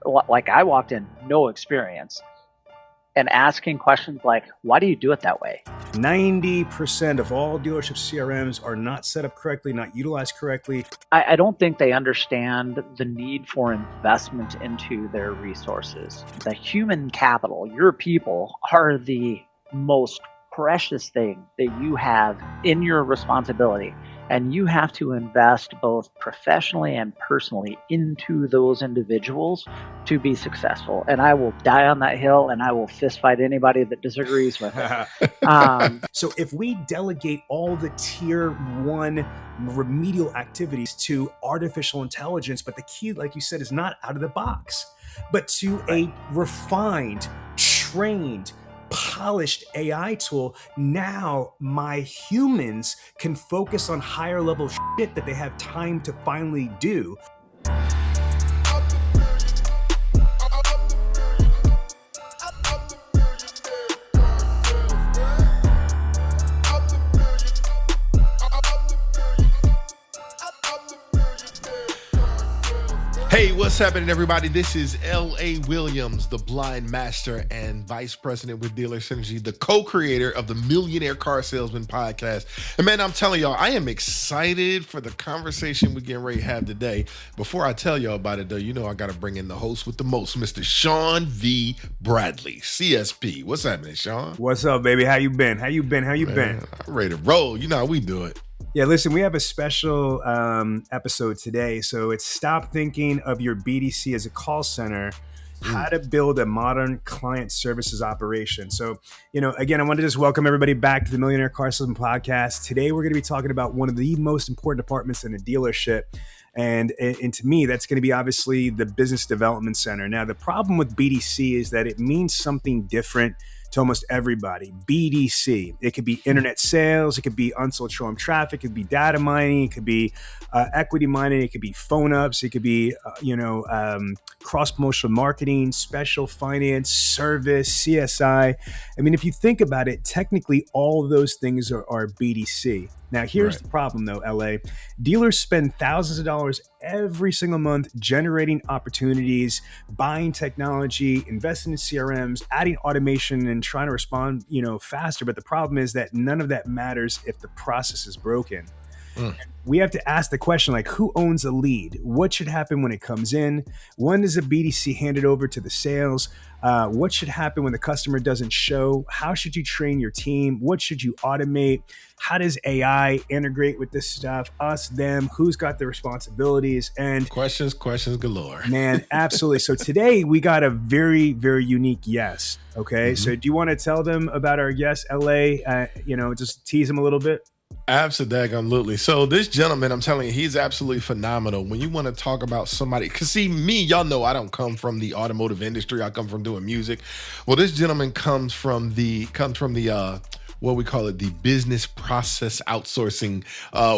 like I walked in, no experience, and asking questions like, why do you do it that way? 90% of all dealership CRMs are not set up correctly, not utilized correctly. I don't think they understand the need for investment into their resources. The human capital, your people, are the most precious thing that you have in your responsibility. And you have to invest both professionally and personally into those individuals to be successful. And I will die on that hill, and I will fist fight anybody that disagrees with it. So if we delegate all the tier 1 remedial activities to artificial intelligence, but the key, like you said, is not out of the box, but to a refined, trained, polished AI tool, now my humans can focus on higher level shit that they have time to finally do. Hey, what's happening, everybody? This is L.A. Williams, the blind master and vice president with Dealer Synergy, the co-creator of the Millionaire Car Salesman Podcast. And man, I'm telling y'all, I am excited for the conversation we're getting ready to have today. Before I tell y'all about it, though, you know I got to bring in the host with the most, Mr. Sean V. Bradley, CSP. What's happening, Sean? What's up, baby? How you been? How you been? I'm ready to roll. You know how we do it. Yeah, listen, we have a special episode today. So it's Stop Thinking of Your BDC as a Call Center, How to Build a Modern Client Services Operation. So, again, I want to just welcome everybody back to the Millionaire Car Salesman Podcast. Today, we're going to be talking about one of the most important departments in a dealership. And to me, that's going to be obviously the Business Development Center. Now, the problem with BDC is that it means something different to almost everybody. BDC, it could be internet sales, it could be unsold showroom traffic, it could be data mining, it could be equity mining, it could be phone ups, it could be cross promotional marketing, special finance, service, CSI. I mean, if you think about it, technically all of those things are BDC. Now, here's the problem though, LA. Dealers spend thousands of dollars every single month generating opportunities, buying technology, investing in CRMs, adding automation, and trying to respond, faster. But the problem is that none of that matters if the process is broken. We have to ask the question, like, who owns a lead? What should happen when it comes in? When does a BDC hand it over to the sales? What should happen when the customer doesn't show? How should you train your team? What should you automate? How does AI integrate with this stuff? Us, them, who's got the responsibilities? And questions galore. Man, absolutely. So today we got a very, very unique guest. Okay. So do you want to tell them about our guest, LA? Just tease them a little bit. Absolutely. So this gentleman, I'm telling you, he's absolutely phenomenal. When you want to talk about somebody, because see, me, y'all know I don't come from the automotive industry. I come from doing music. Well, this gentleman comes from the what we call it, the business process outsourcing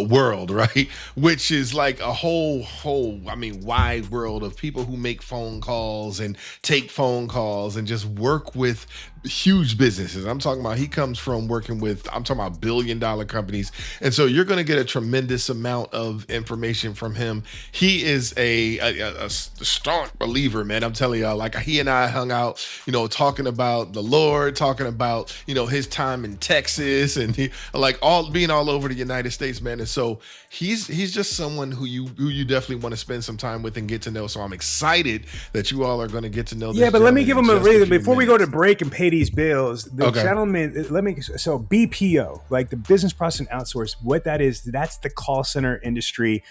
world, right? Which is like a whole, wide world of people who make phone calls and take phone calls and just work with huge businesses. I'm talking about, he comes from working with, I'm talking about $1 billion companies. And so you're going to get a tremendous amount of information from him. He is a staunch believer, man. I'm telling y'all, like, he and I hung out, talking about the Lord, talking about, his time in Texas, and he being all over the United States, man. And so he's just someone who you definitely want to spend some time with and get to know. So I'm excited that you all are going to get to know this. Yeah, but let me give him a reason before we go to break and pay these bills. The gentleman, so BPO, like the business process and outsource, what that is, that's the call center industry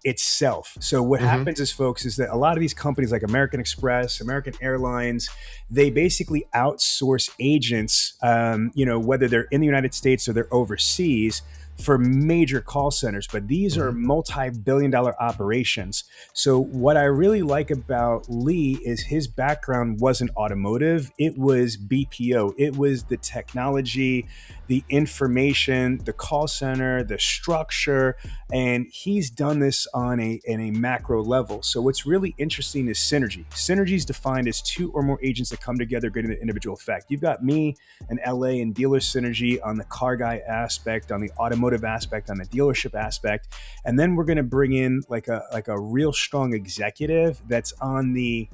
itself. So what happens is, folks, is that a lot of these companies like American Express, American Airlines, they basically outsource agents, whether they're in the United States or they're overseas, for major call centers, but these are multi-billion-dollar operations. So what I really like about Lee is his background wasn't automotive, it was BPO. It was the technology the information, the call center, the structure, and he's done this on a macro level. So what's really interesting is synergy. Synergy is defined as two or more agents that come together, getting the individual effect. You've got me and LA and dealer synergy on the car guy aspect, on the automotive aspect, on the dealership aspect, and then we're going to bring in like a real strong executive that's on the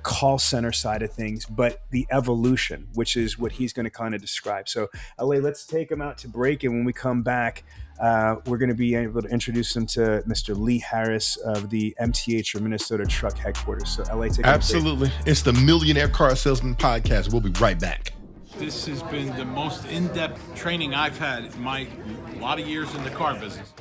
call center side of things, but the evolution, which is what he's going to kind of describe. So LA, let's take him out to break. And when we come back, we're going to be able to introduce him to Mr. Lee Harris of the MTH or Minnesota Truck Headquarters. So LA, take Absolutely. It's the Millionaire Car Salesman Podcast. We'll be right back. This has been the most in-depth training I've had in my lot of years in the car business.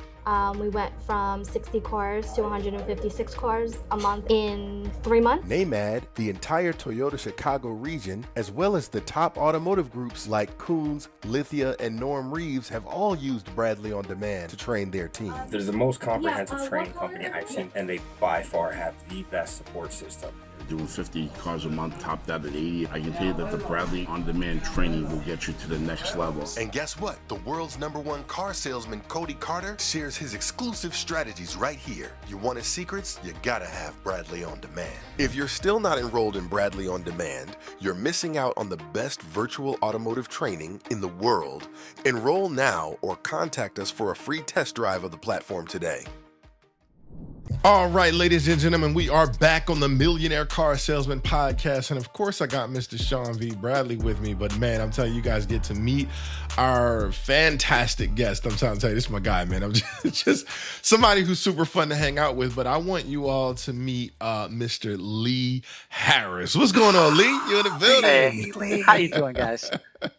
We went from 60 cars to 156 cars a month in 3 months. NAMAD, the entire Toyota Chicago region, as well as the top automotive groups like Koons, Lithia, and Norm Reeves have all used Bradley On Demand to train their team. They're the most comprehensive training company I've seen, and they by far have the best support system. Doing 50 cars a month, topped out at 80. I can tell you that the Bradley On Demand training will get you to the next level. And guess what? The world's #1 car salesman, Cody Carter, shares his exclusive strategies right here. You want his secrets? You gotta have Bradley On Demand. If you're still not enrolled in Bradley On Demand, you're missing out on the best virtual automotive training in the world. Enroll now or contact us for a free test drive of the platform today. All right, ladies and gentlemen, we are back on the Millionaire Car Salesman Podcast. And of course, I got Mr. Sean V. Bradley with me. But man, I'm telling you, guys get to meet our fantastic guest. I'm trying to tell you, this is my guy, man. I'm just somebody who's super fun to hang out with. But I want you all to meet Mr. Lee Harris. What's going on, Lee? You in the building? Hey, Lee. How you doing, guys?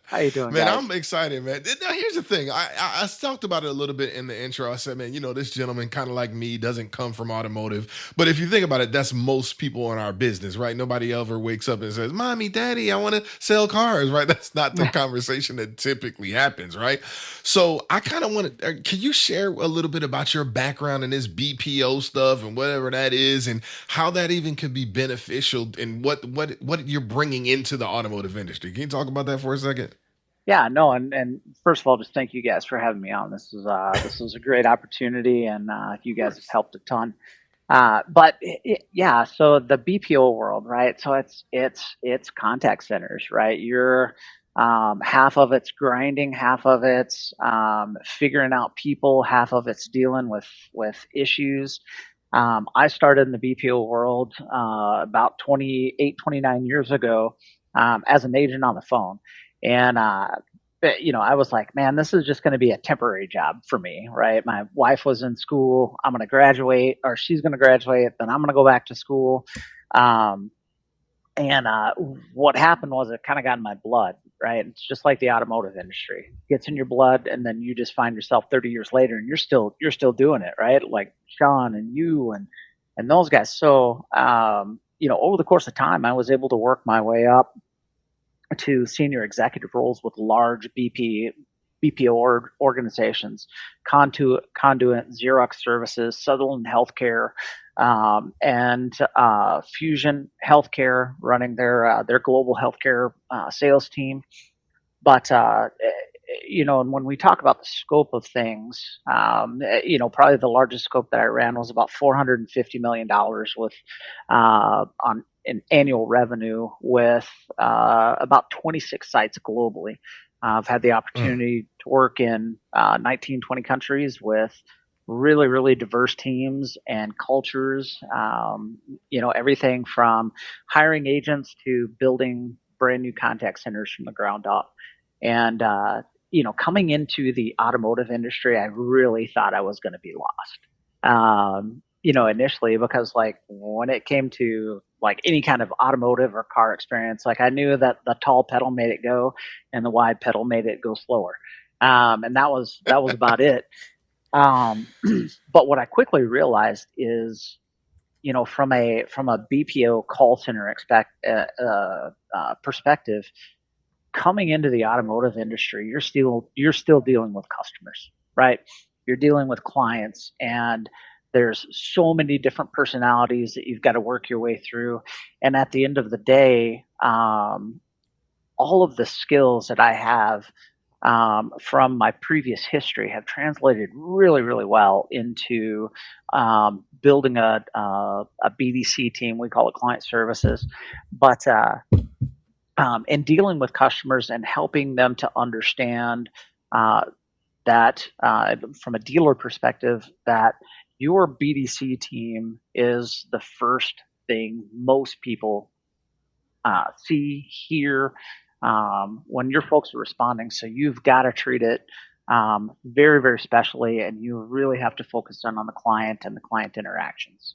How you doing, man? Guys? I'm excited, man. Now, here's the thing. I talked about it a little bit in the intro. I said, man, you know, this gentleman, kind of like me, doesn't come from automotive. But if you think about it, that's most people in our business, right? Nobody ever wakes up and says, Mommy, Daddy, I want to sell cars, right? That's not the conversation that typically happens, right? So I kind of want to, can you share a little bit about your background in this BPO stuff and whatever that is, and how that even could be beneficial, and what you're bringing into the automotive industry? Can you talk about that for a second? Yeah, no, and first of all, just thank you guys for having me on. This is a great opportunity, and you guys have helped a ton. But yeah, so the BPO world, right? So it's contact centers, right? You're half of it's grinding, half of it's figuring out people, half of it's dealing with issues. I started in the BPO world about 29 years ago as an agent on the phone. And, you know, I was like, man, this is just going to be a temporary job for me, right? My wife was in school. I'm going to graduate, or she's going to graduate. Then I'm going to go back to school. And what happened was it kind of got in my blood, right? It's just like the automotive industry. It gets in your blood, and then you just find yourself 30 years later, and you're still doing it, right? Like Sean and you and those guys. So, you know, over the course of time, I was able to work my way up to senior executive roles with large BPO organizations, Conduit, Xerox Services, Sutherland Healthcare, and Fusion Healthcare, running their global healthcare sales team. But you know, and when we talk about the scope of things, you know, probably the largest scope that I ran was about $450 million with on an annual revenue with about 26 sites globally. I've had the opportunity to work in 19, 20 countries with really, really diverse teams and cultures. You know, everything from hiring agents to building brand new contact centers from the ground up. And, you know, coming into the automotive industry, I really thought I was going to be lost. You know, initially, because like when it came to like any kind of automotive or car experience, like I knew that the tall pedal made it go and the wide pedal made it go slower. And that was about it. But what I quickly realized is, you know, from a BPO call center perspective, coming into the automotive industry, you're still dealing with customers, right? You're dealing with clients, and there's so many different personalities that you've got to work your way through. And at the end of the day, all of the skills that I have from my previous history have translated really, really well into building a BDC team. We call it client services, but in dealing with customers and helping them to understand that from a dealer perspective, that your BDC team is the first thing most people see, hear, when your folks are responding. So you've got to treat it very, very specially, and you really have to focus on the client and the client interactions.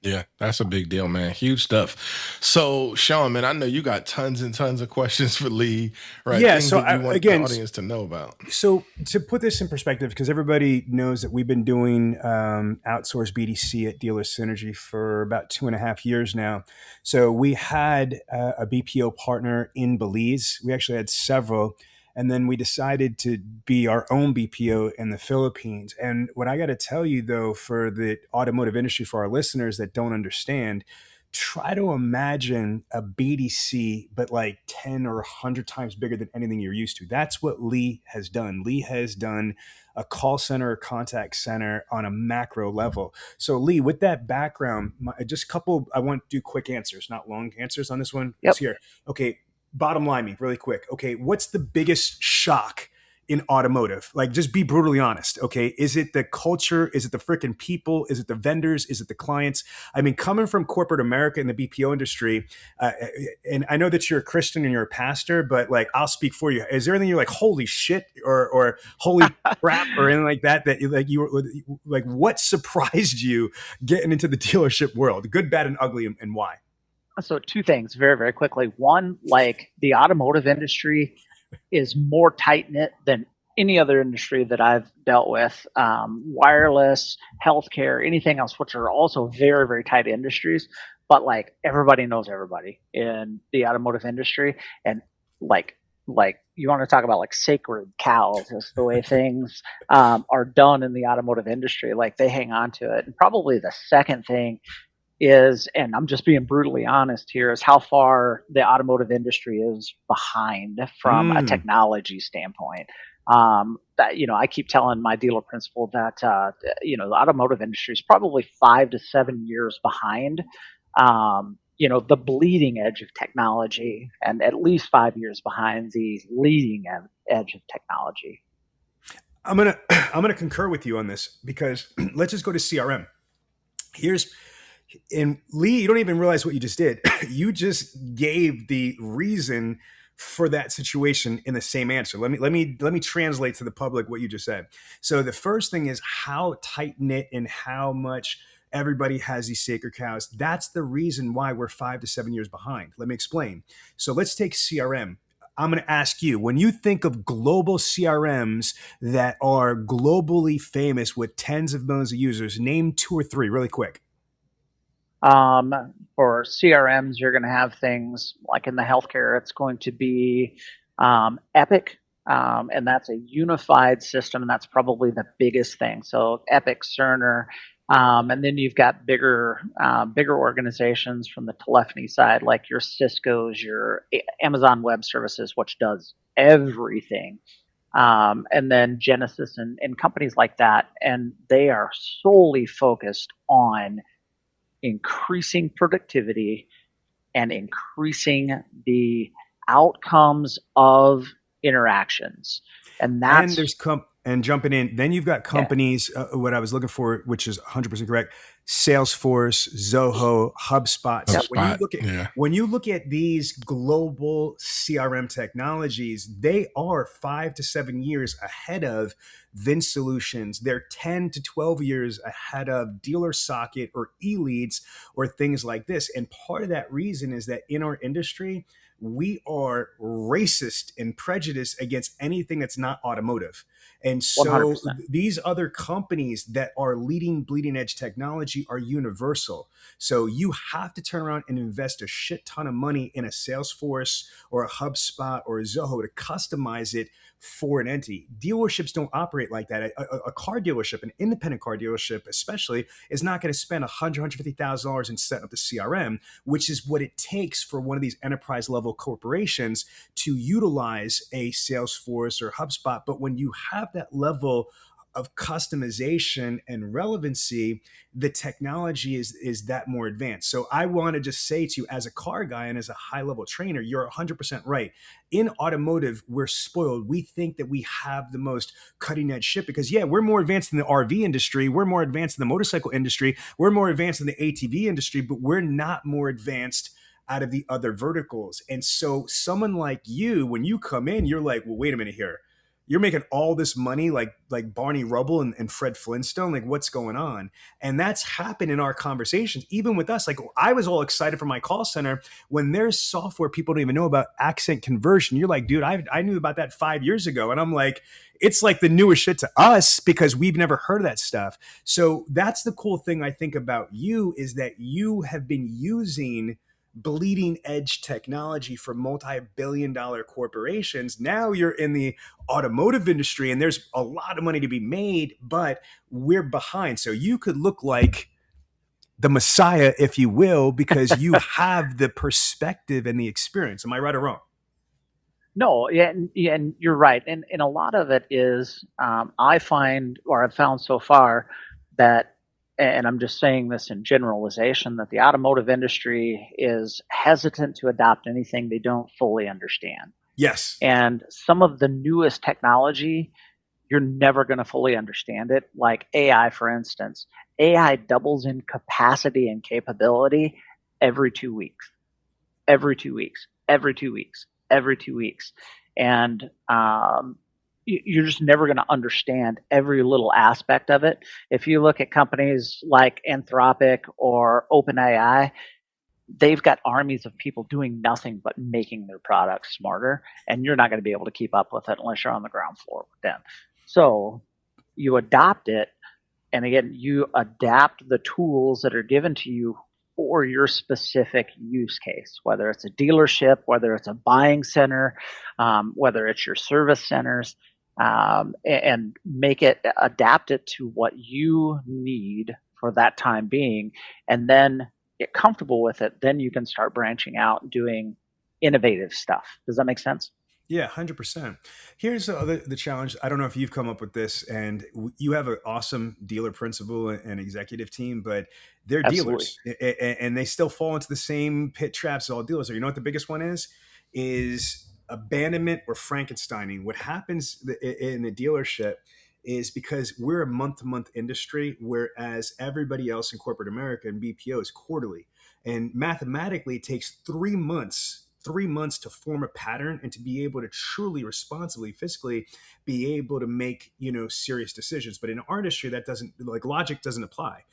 Yeah, that's a big deal, man. Huge stuff. So, Sean, man, I know you got tons and tons of questions for Lee, right? Yeah. Things So that you want again, the audience to know about. So to put this in perspective, because everybody knows that we've been doing outsourced BDC at Dealer Synergy for about 2.5 years now. So we had a BPO partner in Belize. We actually had several. And then we decided to be our own BPO in the Philippines. And what I got to tell you, though, for the automotive industry, for our listeners that don't understand, try to imagine a BDC, but like 10 or 100 times bigger than anything you're used to. That's what Lee has done. Lee has done a call center or contact center on a macro level. So Lee, with that background, just a couple, I want to do quick answers, not long answers on this one. Yep. Here. Okay. Bottom line me really quick. Okay. What's the biggest shock in automotive? Like, just be brutally honest. Okay. Is it the culture? Is it the freaking people? Is it the vendors? Is it the clients? I mean, coming from corporate America in the BPO industry, and I know that you're a Christian and you're a pastor, but like, I'll speak for you. Is there anything you're like, holy shit, or holy crap, or anything like that, that you were like, what surprised you getting into the dealership world, good, bad, and ugly, and why? So two things very, very quickly. One, like the automotive industry is more tight knit than any other industry that I've dealt with. Wireless, healthcare, anything else, which are also very, very tight industries. But like everybody knows everybody in the automotive industry, and like you want to talk about like sacred cows, is the way things are done in the automotive industry. Like they hang on to it. And probably the second thing is, and I'm just being brutally honest here, is how far the automotive industry is behind from a technology standpoint. That, I keep telling my dealer principal that, the automotive industry is probably 5 to 7 years behind, the bleeding edge of technology, and at least 5 years behind the leading edge of technology. I'm gonna concur with you on this, because let's just go to CRM. And Lee, you don't even realize what you just did. You just gave the reason for that situation in the same answer. Let me translate to the public what you just said. So the first thing is how tight knit and how much everybody has these sacred cows. That's the reason why we're 5 to 7 years behind. Let me explain. So let's take CRM. I'm going to ask you, when you think of global CRMs that are globally famous with tens of millions of users, name 2 or 3 really quick. For CRMs, you're going to have things like in the healthcare, it's going to be Epic, and that's a unified system, and that's probably the biggest thing. So Epic, Cerner, and then you've got bigger organizations from the telephony side, like your Cisco's, your Amazon Web Services, which does everything. And then Genesis and companies like that, and they are solely focused on increasing productivity and increasing the outcomes of interactions. And that's and jumping in, then you've got companies, what I was looking for, which is 100% correct, Salesforce, Zoho, HubSpot. So when you look at these global CRM technologies, they are 5 to 7 years ahead of Vince Solutions. They're 10 to 12 years ahead of Dealer Socket or eLeads or things like this. And part of that reason is that in our industry, we are racist and prejudiced against anything that's not automotive. And so 100%. These other companies that are leading bleeding edge technology are universal. So you have to turn around and invest a shit ton of money in a Salesforce or a HubSpot or a Zoho to customize it for an entity. Dealerships don't operate operate like that. A car dealership, an independent car dealership especially, is not going to spend $150,000 in setting up the CRM, which is what it takes for one of these enterprise level corporations to utilize a Salesforce or HubSpot. But when you have that level of customization and relevancy, the technology is that more advanced. So I want to just say to you, as a car guy and as a high level trainer, you're 100% right. In automotive, we're spoiled. We think that we have the most cutting edge shit because, yeah, we're more advanced in the RV industry. We're more advanced in the motorcycle industry. We're more advanced in the ATV industry, but we're not more advanced out of the other verticals. And so someone like you, when you come in, you're like, well, wait a minute here. You're making all this money like Barney Rubble and Fred Flintstone. Like, what's going on? And that's happened in our conversations, even with us. Like, I was all excited for my call center when there's software people don't even know about, accent conversion. You're like, dude, I knew about that 5 years ago. And I'm like, it's like the newest shit to us because we've never heard of that stuff. So that's the cool thing I think about you, is that you have been using bleeding edge technology for multi-billion-dollar corporations. Now you're in the automotive industry and there's a lot of money to be made, but we're behind. So you could look like the Messiah, if you will, because you have the perspective and the experience. Am I right or wrong? No, yeah, and you're right. And a lot of it is, I find, or I've found so far, that, and I'm just saying this in generalization, that the automotive industry is hesitant to adopt anything they don't fully understand. Yes. And some of the newest technology, you're never going to fully understand it. Like AI, for instance. AI doubles in capacity and capability every 2 weeks. Every 2 weeks. Every 2 weeks. Every 2 weeks. And you're just never going to understand every little aspect of it. If you look at companies like Anthropic or OpenAI, they've got armies of people doing nothing but making their products smarter, and you're not going to be able to keep up with it unless you're on the ground floor with them. So you adopt it, and again, you adapt the tools that are given to you for your specific use case, whether it's a dealership, whether it's a buying center, whether it's your service centers. And adapt it to what you need for that time being, and then get comfortable with it. Then you can start branching out and doing innovative stuff. Does that make sense? Yeah, 100%. Here's the challenge. I don't know if you've come up with this, and you have an awesome dealer principal and executive team, but they're Absolutely. dealers, and they still fall into the same pit traps all dealers are. You know what the biggest one is abandonment or Frankensteining. What happens in a dealership is, because we're a month-to-month industry, whereas everybody else in corporate America and BPO is quarterly. And mathematically, it takes 3 months to form a pattern and to be able to truly, responsibly, fiscally be able to make, serious decisions. But in our industry, that doesn't, logic doesn't apply.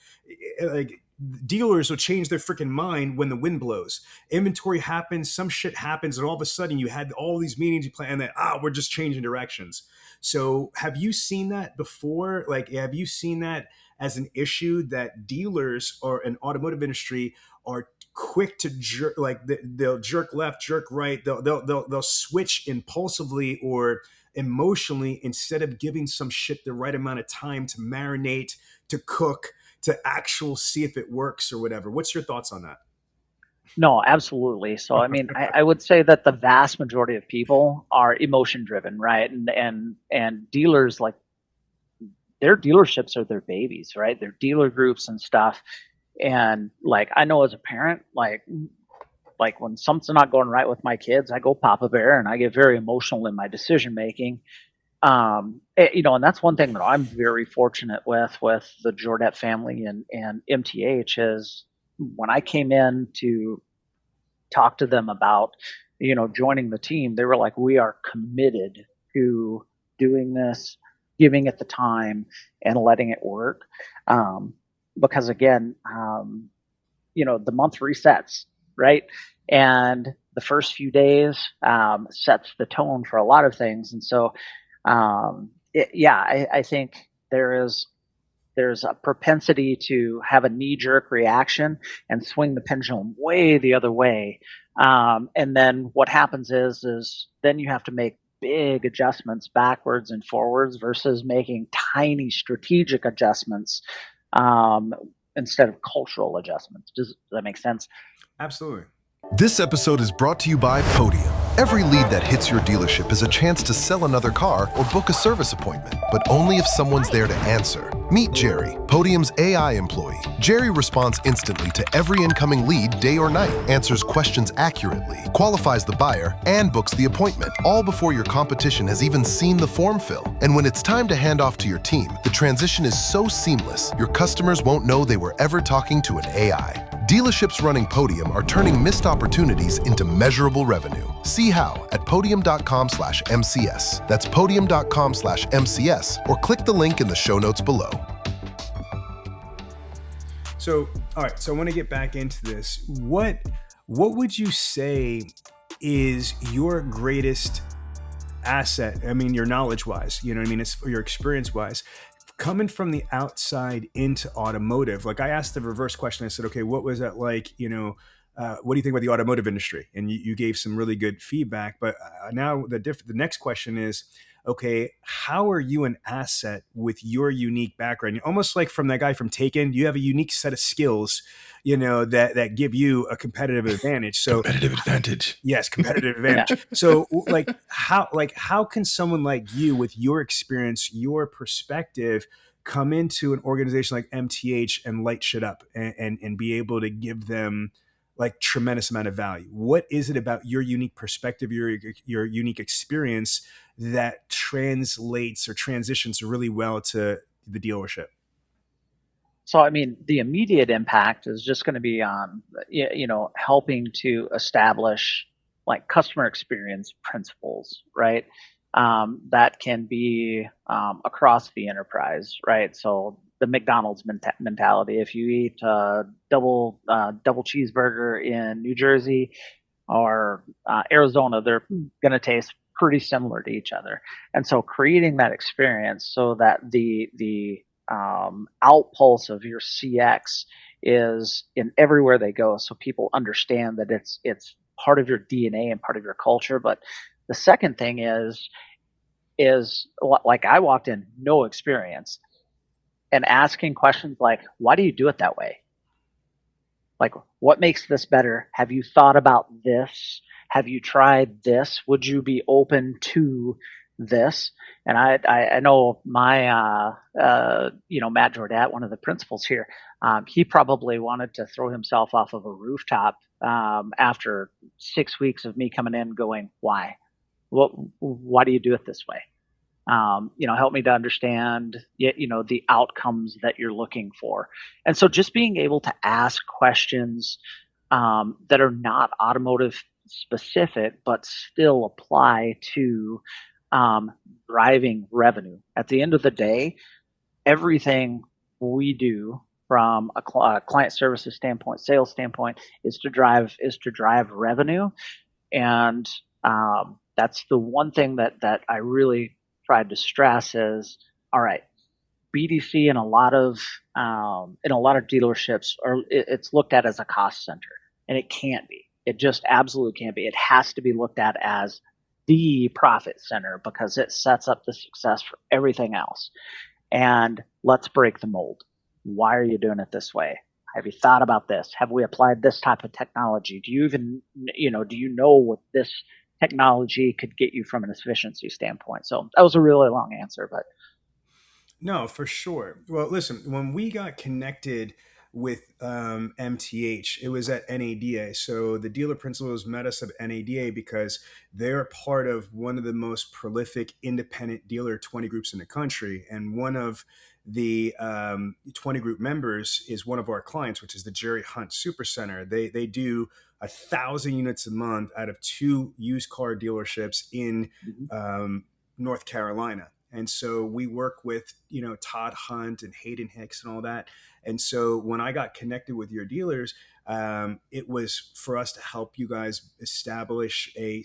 Like, dealers will change their freaking mind when the wind blows. Inventory happens, some shit happens, and all of a sudden you had all these meetings you plan that, we're just changing directions. So have you seen that before? Like, have you seen that as an issue, that dealers or an automotive industry are quick to jerk, like they'll jerk left, jerk right, they'll switch impulsively or emotionally instead of giving some shit the right amount of time to marinate, to cook, to actual see if it works or whatever? What's your thoughts on that? No, absolutely. So, I mean, I would say that the vast majority of people are emotion driven, right? And dealers, like, their dealerships are their babies, right? Their dealer groups and stuff. And like, I know as a parent, like when something's not going right with my kids, I go Papa Bear and I get very emotional in my decision making. And that's one thing that I'm very fortunate with the Jordet family and MTH is, when I came in to talk to them about, joining the team, they were like, we are committed to doing this, giving it the time and letting it work. Because again, the month resets, right? And the first few days sets the tone for a lot of things. And so, I think there's a propensity to have a knee-jerk reaction and swing the pendulum way the other way. And then what happens is then you have to make big adjustments backwards and forwards versus making tiny strategic adjustments instead of cultural adjustments. Does that make sense? Absolutely. This episode is brought to you by Podium. Every lead that hits your dealership is a chance to sell another car or book a service appointment, but only if someone's there to answer. Meet Jerry, Podium's AI employee. Jerry responds instantly to every incoming lead, day or night, answers questions accurately, qualifies the buyer, and books the appointment, all before your competition has even seen the form fill. And when it's time to hand off to your team, the transition is so seamless, your customers won't know they were ever talking to an AI. Dealerships running Podium are turning missed opportunities into measurable revenue. See how at podium.com/MCS. That's podium.com/MCS, or click the link in the show notes below. So, all right. So I want to get back into this. What would you say is your greatest asset? I mean, your knowledge wise, you know what I mean? It's your experience wise. Coming from the outside into automotive, like I asked the reverse question. I said, okay, what was that like? You know, what do you think about the automotive industry? And you gave some really good feedback. But now the next question is, okay, how are you an asset with your unique background? Almost like from that guy from Taken, you have a unique set of skills, you know, that give you a competitive advantage. So competitive advantage. Yes, competitive advantage. Yeah. So how can someone like you with your experience, your perspective, come into an organization like MTH and light shit up and be able to give them like tremendous amount of value? What is it about your unique perspective, your unique experience that translates or transitions really well to the dealership? So, I mean, the immediate impact is just going to be on, helping to establish like customer experience principles, right? That can be across the enterprise, right? So the McDonald's mentality. If you eat a double cheeseburger in New Jersey or Arizona, they're going to taste pretty similar to each other. And so creating that experience so that the outpulse of your CX is in everywhere they go, so people understand that it's part of your DNA and part of your culture. But the second thing is like I walked in no experience and asking questions like, why do you do it that way? Like, what makes this better? Have you thought about this? Have you tried this? Would you be open to this? And I know my, Matt Jordat, one of the principals here, he probably wanted to throw himself off of a rooftop after 6 weeks of me coming in going, why? Why do you do it this way? Help me to understand, the outcomes that you're looking for. And so just being able to ask questions that are not automotive specific, but still apply to driving revenue. At the end of the day, everything we do from a client services standpoint, sales standpoint, is to drive revenue. And that's the one thing that I really tried to stress is, all right, BDC in a lot of dealerships it's looked at as a cost center, and it can't be. It just absolutely can't be. It has to be looked at as the profit center because it sets up the success for everything else. And let's break the mold. Why are you doing it this way? Have you thought about this? Have we applied this type of technology? Do you even, do you know what this technology could get you from an efficiency standpoint? So that was a really long answer, but. No, for sure. Well, listen, when we got connected with MTH, it was at NADA. So the dealer principals met us at NADA because they're part of one of the most prolific independent dealer 20 groups in the country. And one of the 20 group members is one of our clients, which is the Jerry Hunt Supercenter. They do 1,000 units a month out of 2 used car dealerships in North Carolina. And so we work with, Todd Hunt and Hayden Hicks and all that. And so when I got connected with your dealers, it was for us to help you guys establish a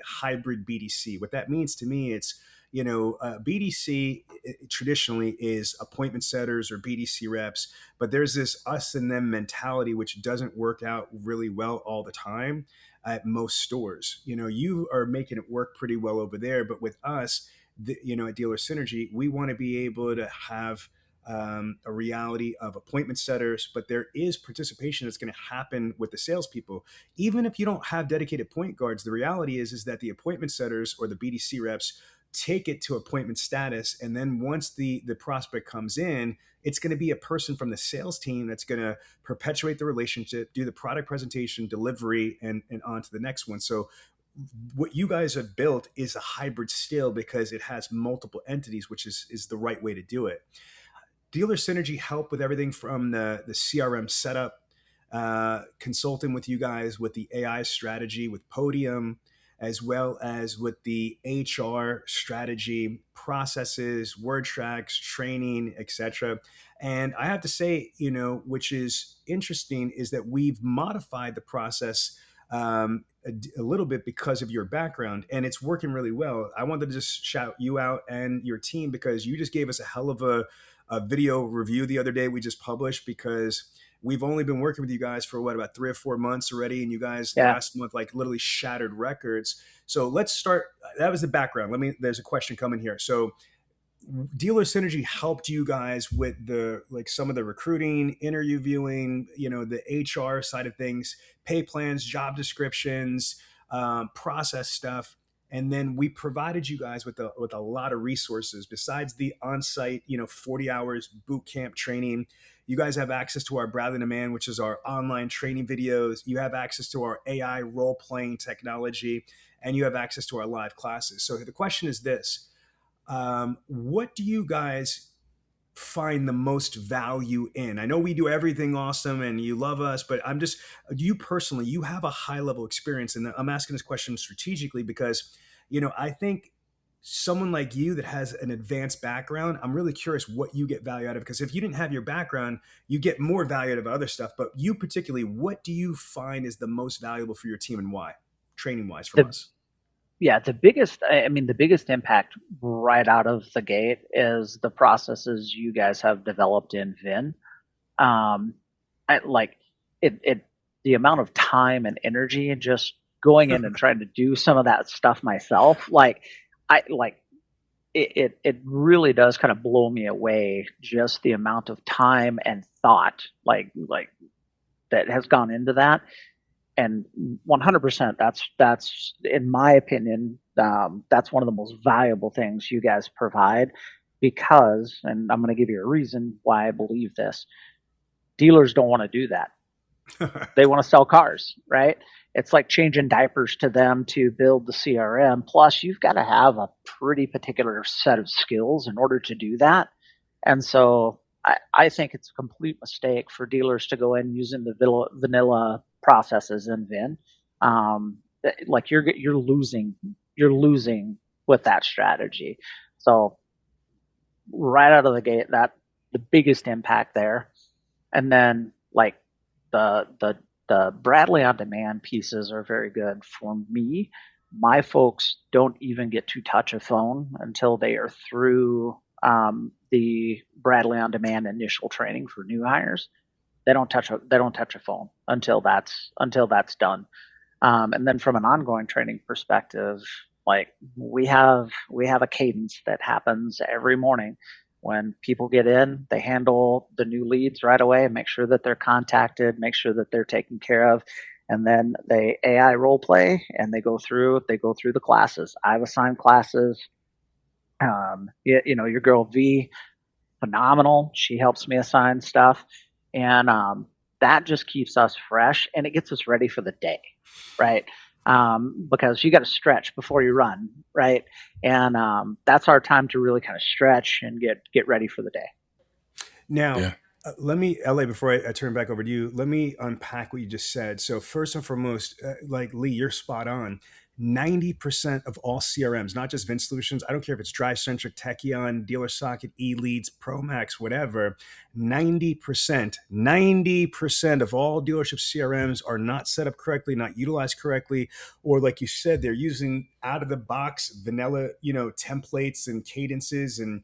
hybrid BDC. What that means to me, it's, BDC traditionally is appointment setters or BDC reps, but there's this us and them mentality, which doesn't work out really well all the time at most stores. You are making it work pretty well over there, but with us, at Dealer Synergy, we want to be able to have a reality of appointment setters, but there is participation that's going to happen with the salespeople. Even if you don't have dedicated point guards, the reality is that the appointment setters or the BDC reps take it to appointment status. And then once the prospect comes in, it's going to be a person from the sales team that's going to perpetuate the relationship, do the product presentation, delivery, and on to the next one. So what you guys have built is a hybrid still because it has multiple entities, which is the right way to do it. Dealer Synergy help with everything from the CRM setup, consulting with you guys with the AI strategy with Podium, as well as with the HR strategy, processes, word tracks, training, etc. And I have to say, which is interesting, is that we've modified the process a little bit because of your background, and it's working really well. I wanted to just shout you out and your team because you just gave us a hell of a video review the other day we just published, because we've only been working with you guys for about 3 or 4 months already. And you guys last month, literally shattered records. So let's start. That was the background. There's a question coming here. So Dealer Synergy helped you guys with some of the recruiting, interviewing, the HR side of things, pay plans, job descriptions, process stuff. And then we provided you guys with a lot of resources besides the on-site, 40 hours boot camp training. You guys have access to our Bradley on Demand, which is our online training videos. You have access to our AI role-playing technology, and you have access to our live classes. So the question is this: what do you guys find the most value in? I know we do everything awesome and you love us, but you personally, you have a high level experience. And I'm asking this question strategically because, I think someone like you that has an advanced background, I'm really curious what you get value out of, because if you didn't have your background, you get more value out of other stuff. But you particularly, what do you find is the most valuable for your team and why, training wise from us? Yeah, the biggest impact right out of the gate is the processes you guys have developed in VIN. The amount of time and energy and just going in and trying to do some of that stuff myself. It really does kind of blow me away, just the amount of time and thought that has gone into that. And 100%, that's in my opinion, that's one of the most valuable things you guys provide, because, and I'm going to give you a reason why I believe this. Dealers don't want to do that. They want to sell cars, right? It's like changing diapers to them to build the CRM. Plus, you've got to have a pretty particular set of skills in order to do that. And so I think it's a complete mistake for dealers to go in using the vanilla processes in VIN. You're losing with that strategy. So right out of the gate, that the biggest impact there. And then the Bradley on Demand pieces are very good for me. My folks don't even get to touch a phone until they are through the Bradley on Demand initial training for new hires. They don't touch a phone until that's done. And then from an ongoing training perspective, we have a cadence that happens every morning. When people get in, they handle the new leads right away, make sure that they're contacted, make sure that they're taken care of, and then they AI role play and they go through the classes. I've assigned classes. Your girl V, phenomenal. She helps me assign stuff, and that just keeps us fresh and it gets us ready for the day, right? Because you got to stretch before you run, right? And that's our time to really kind of stretch and get ready for the day. Now, let me, LA, before I turn back over to you, let me unpack what you just said. So first and foremost, Lee, you're spot on. 90% of all CRMs, not just Vint Solutions, I don't care if it's DriveCentric, Techion, DealerSocket, eLeads, ProMax, whatever, 90% of all dealership CRMs are not set up correctly, not utilized correctly, or like you said, they're using out of the box vanilla, templates and cadences and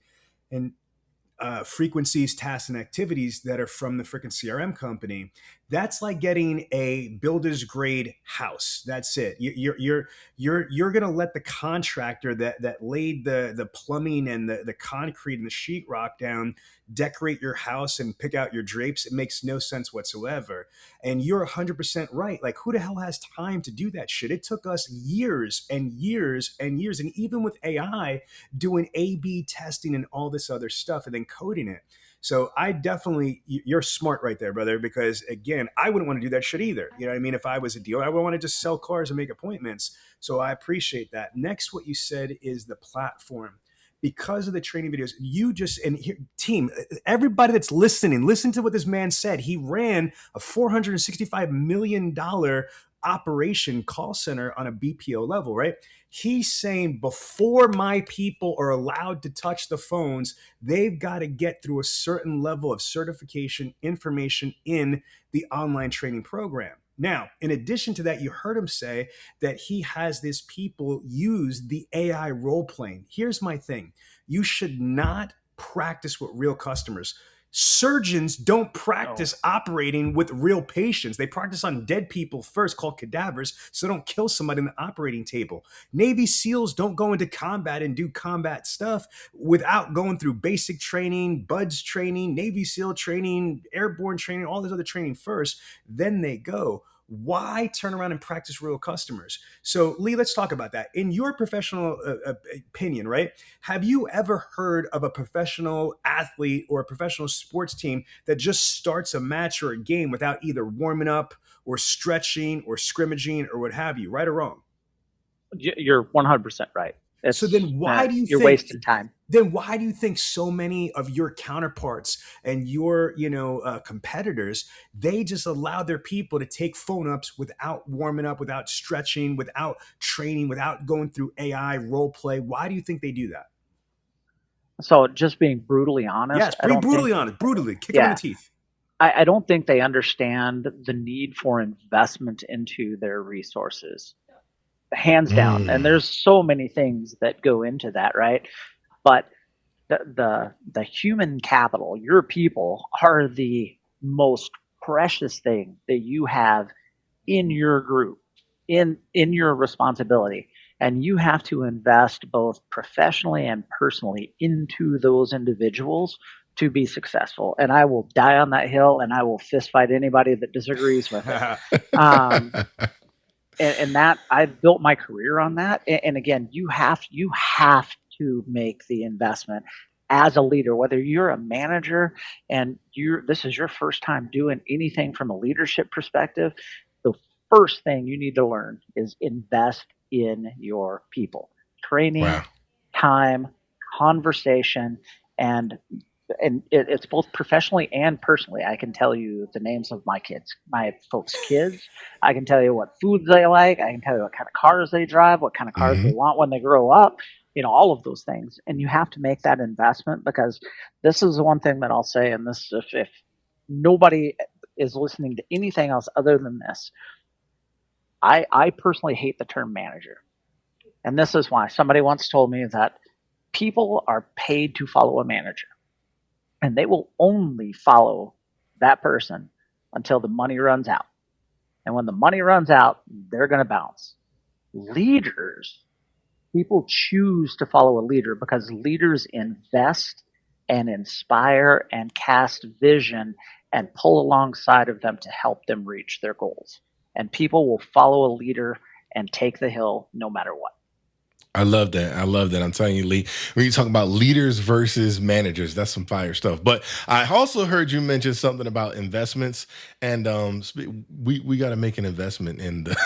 frequencies, tasks, and activities that are from the freaking CRM company. That's like getting a builder's grade house. That's it. You're gonna let the contractor that laid the plumbing and the concrete and the sheetrock down decorate your house and pick out your drapes. It makes no sense whatsoever. And you're 100% right. Like, who the hell has time to do that shit? It took us years and years and years, and even with AI, doing A/B testing and all this other stuff and then coding it. So I definitely, you're smart right there, brother, because again, I wouldn't want to do that shit either. You know what I mean? If I was a dealer, I would want to just sell cars and make appointments. So I appreciate that. Next, what you said is the platform. Because of the training videos, you just, and here, team, everybody that's listening, listen to what this man said. He ran a $465 million operation call center on a BPO level, right? He's saying before my people are allowed to touch the phones, they've got to get through a certain level of certification information in the online training program. Now, in addition to that, you heard him say that he has his people use the AI role playing. Here's my thing. You should not practice with real customers. Surgeons don't practice operating with real patients. They practice on dead people first, called cadavers, so they don't kill somebody in the operating table. Navy SEALs don't go into combat and do combat stuff without going through basic training, BUDS training, Navy SEAL training, airborne training, all this other training first. Then they go. Why turn around and practice real customers? So, Lee, let's talk about that. In your professional opinion, right? Have you ever heard of a professional athlete or a professional sports team that just starts a match or a game without either warming up or stretching or scrimmaging or what have you, right or wrong? You're 100% right. So then why do you you're think wasting time? Then why do you think so many of your counterparts and your competitors, they just allow their people to take phone ups without warming up, without stretching, without training, without going through AI role play? Why do you think they do that? So just being brutally honest. Yes, brutally kick them in the teeth. I don't think they understand the need for investment into their resources. Hands down. And there's so many things that go into that, right? But the human capital, your people, are the most precious thing that you have in your group, in your responsibility. And you have to invest both professionally and personally into those individuals to be successful. And I will die on that hill, and I will fist fight anybody that disagrees with it. And that, I've built my career on that. And again, you have to make the investment as a leader, whether you're a manager and this is your first time doing anything from a leadership perspective. The first thing you need to learn is invest in your people. Training, time, conversation, and it's both professionally and personally. I can tell you the names of my folks' kids. I can tell you what foods they like. I can tell you what kind of cars they drive, what kind of cars they want when they grow up, all of those things. And you have to make that investment, because this is the one thing that I'll say, and this, if nobody is listening to anything else other than this, I personally hate the term manager. And this is why. Somebody once told me that people are paid to follow a manager. And they will only follow that person until the money runs out. And when the money runs out, they're going to bounce. Leaders, people choose to follow a leader because leaders invest and inspire and cast vision and pull alongside of them to help them reach their goals. And people will follow a leader and take the hill no matter what. I love that. I'm telling you, Lee, when you talk about leaders versus managers, that's some fire stuff. But I also heard you mention something about investments, and we got to make an investment in the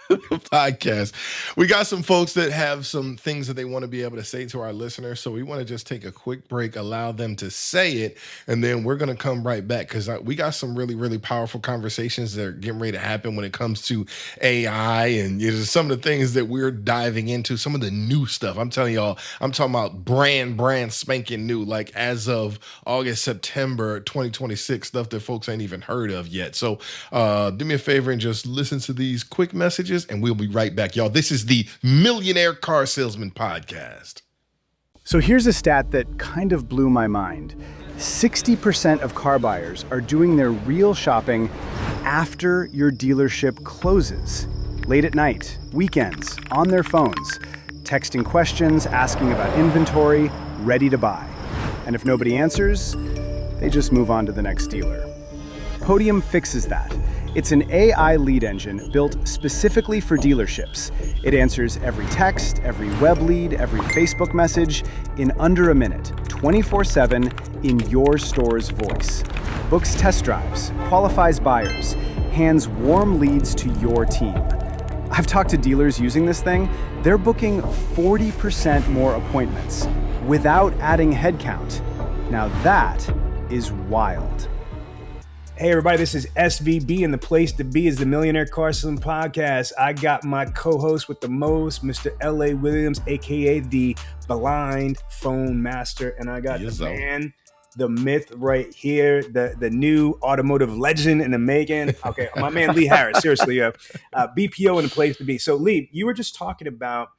podcast. We got some folks that have some things that they want to be able to say to our listeners. So we want to just take a quick break, allow them to say it, and then we're going to come right back because we got some really, really powerful conversations that are getting ready to happen when it comes to AI and some of the things that we're diving into, some of the new stuff. I'm telling y'all, I'm talking about brand spanking new, like as of August, September 2026, stuff that folks ain't even heard of yet. So do me a favor and just listen to these quick messages and we'll be right back, y'all. This is the Millionaire Car Salesman Podcast. So here's a stat that kind of blew my mind. 60% of car buyers are doing their real shopping after your dealership closes. Late at night, weekends, on their phones, texting questions, asking about inventory, ready to buy. And if nobody answers, they just move on to the next dealer. Podium fixes that. It's an AI lead engine built specifically for dealerships. It answers every text, every web lead, every Facebook message in under a minute, 24/7 in your store's voice. Books test drives, qualifies buyers, hands warm leads to your team. I've talked to dealers using this thing. They're booking 40% more appointments without adding headcount. Now that is wild. Hey everybody, this is SVB, and the place to be is the Millionaire Car Salesman Podcast. I got my co-host with the most, Mr. L.A. Williams, aka the Blind Phone Master, and I got the man, the myth right here, the new automotive legend in the making. Okay, my man Lee Harris, seriously, BPO and the place to be. So Lee, you were just talking about,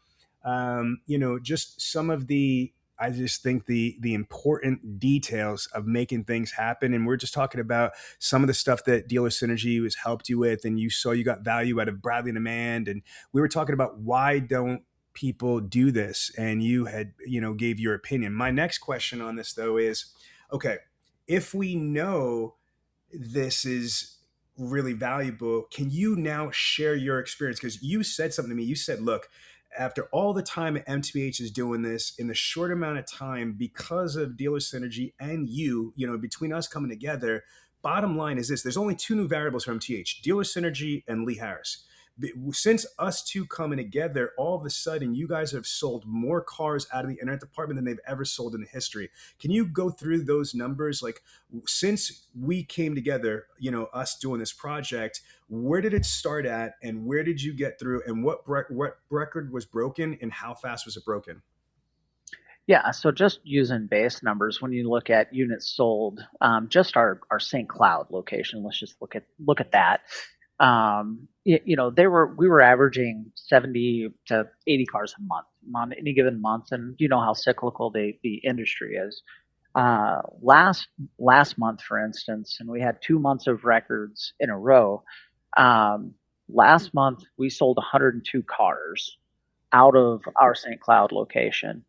just some of the, I just think the important details of making things happen. And we're just talking about some of the stuff that Dealer Synergy has helped you with. And you got value out of Bradley on Demand. And we were talking about why don't people do this? And you had, gave your opinion. My next question on this though is, okay, if we know this is really valuable, can you now share your experience? Because you said something to me. You said, look, after all the time MTH is doing this in the short amount of time, because of Dealer Synergy and between us coming together, bottom line is this: there's only two new variables for MTH, Dealer Synergy and Lee Harris. Since us two coming together, all of a sudden you guys have sold more cars out of the internet department than they've ever sold in history. Can you go through those numbers? Like, since we came together, us doing this project, where did it start at and where did you get through, and what record was broken and how fast was it broken? Yeah, so just using base numbers, when you look at units sold, just our St. Cloud location, let's just look at that. We were averaging 70 to 80 cars a month on any given month, and you know how cyclical the industry is. Last month, for instance, and we had 2 months of records in a row. Last month we sold 102 cars out of our St. Cloud location,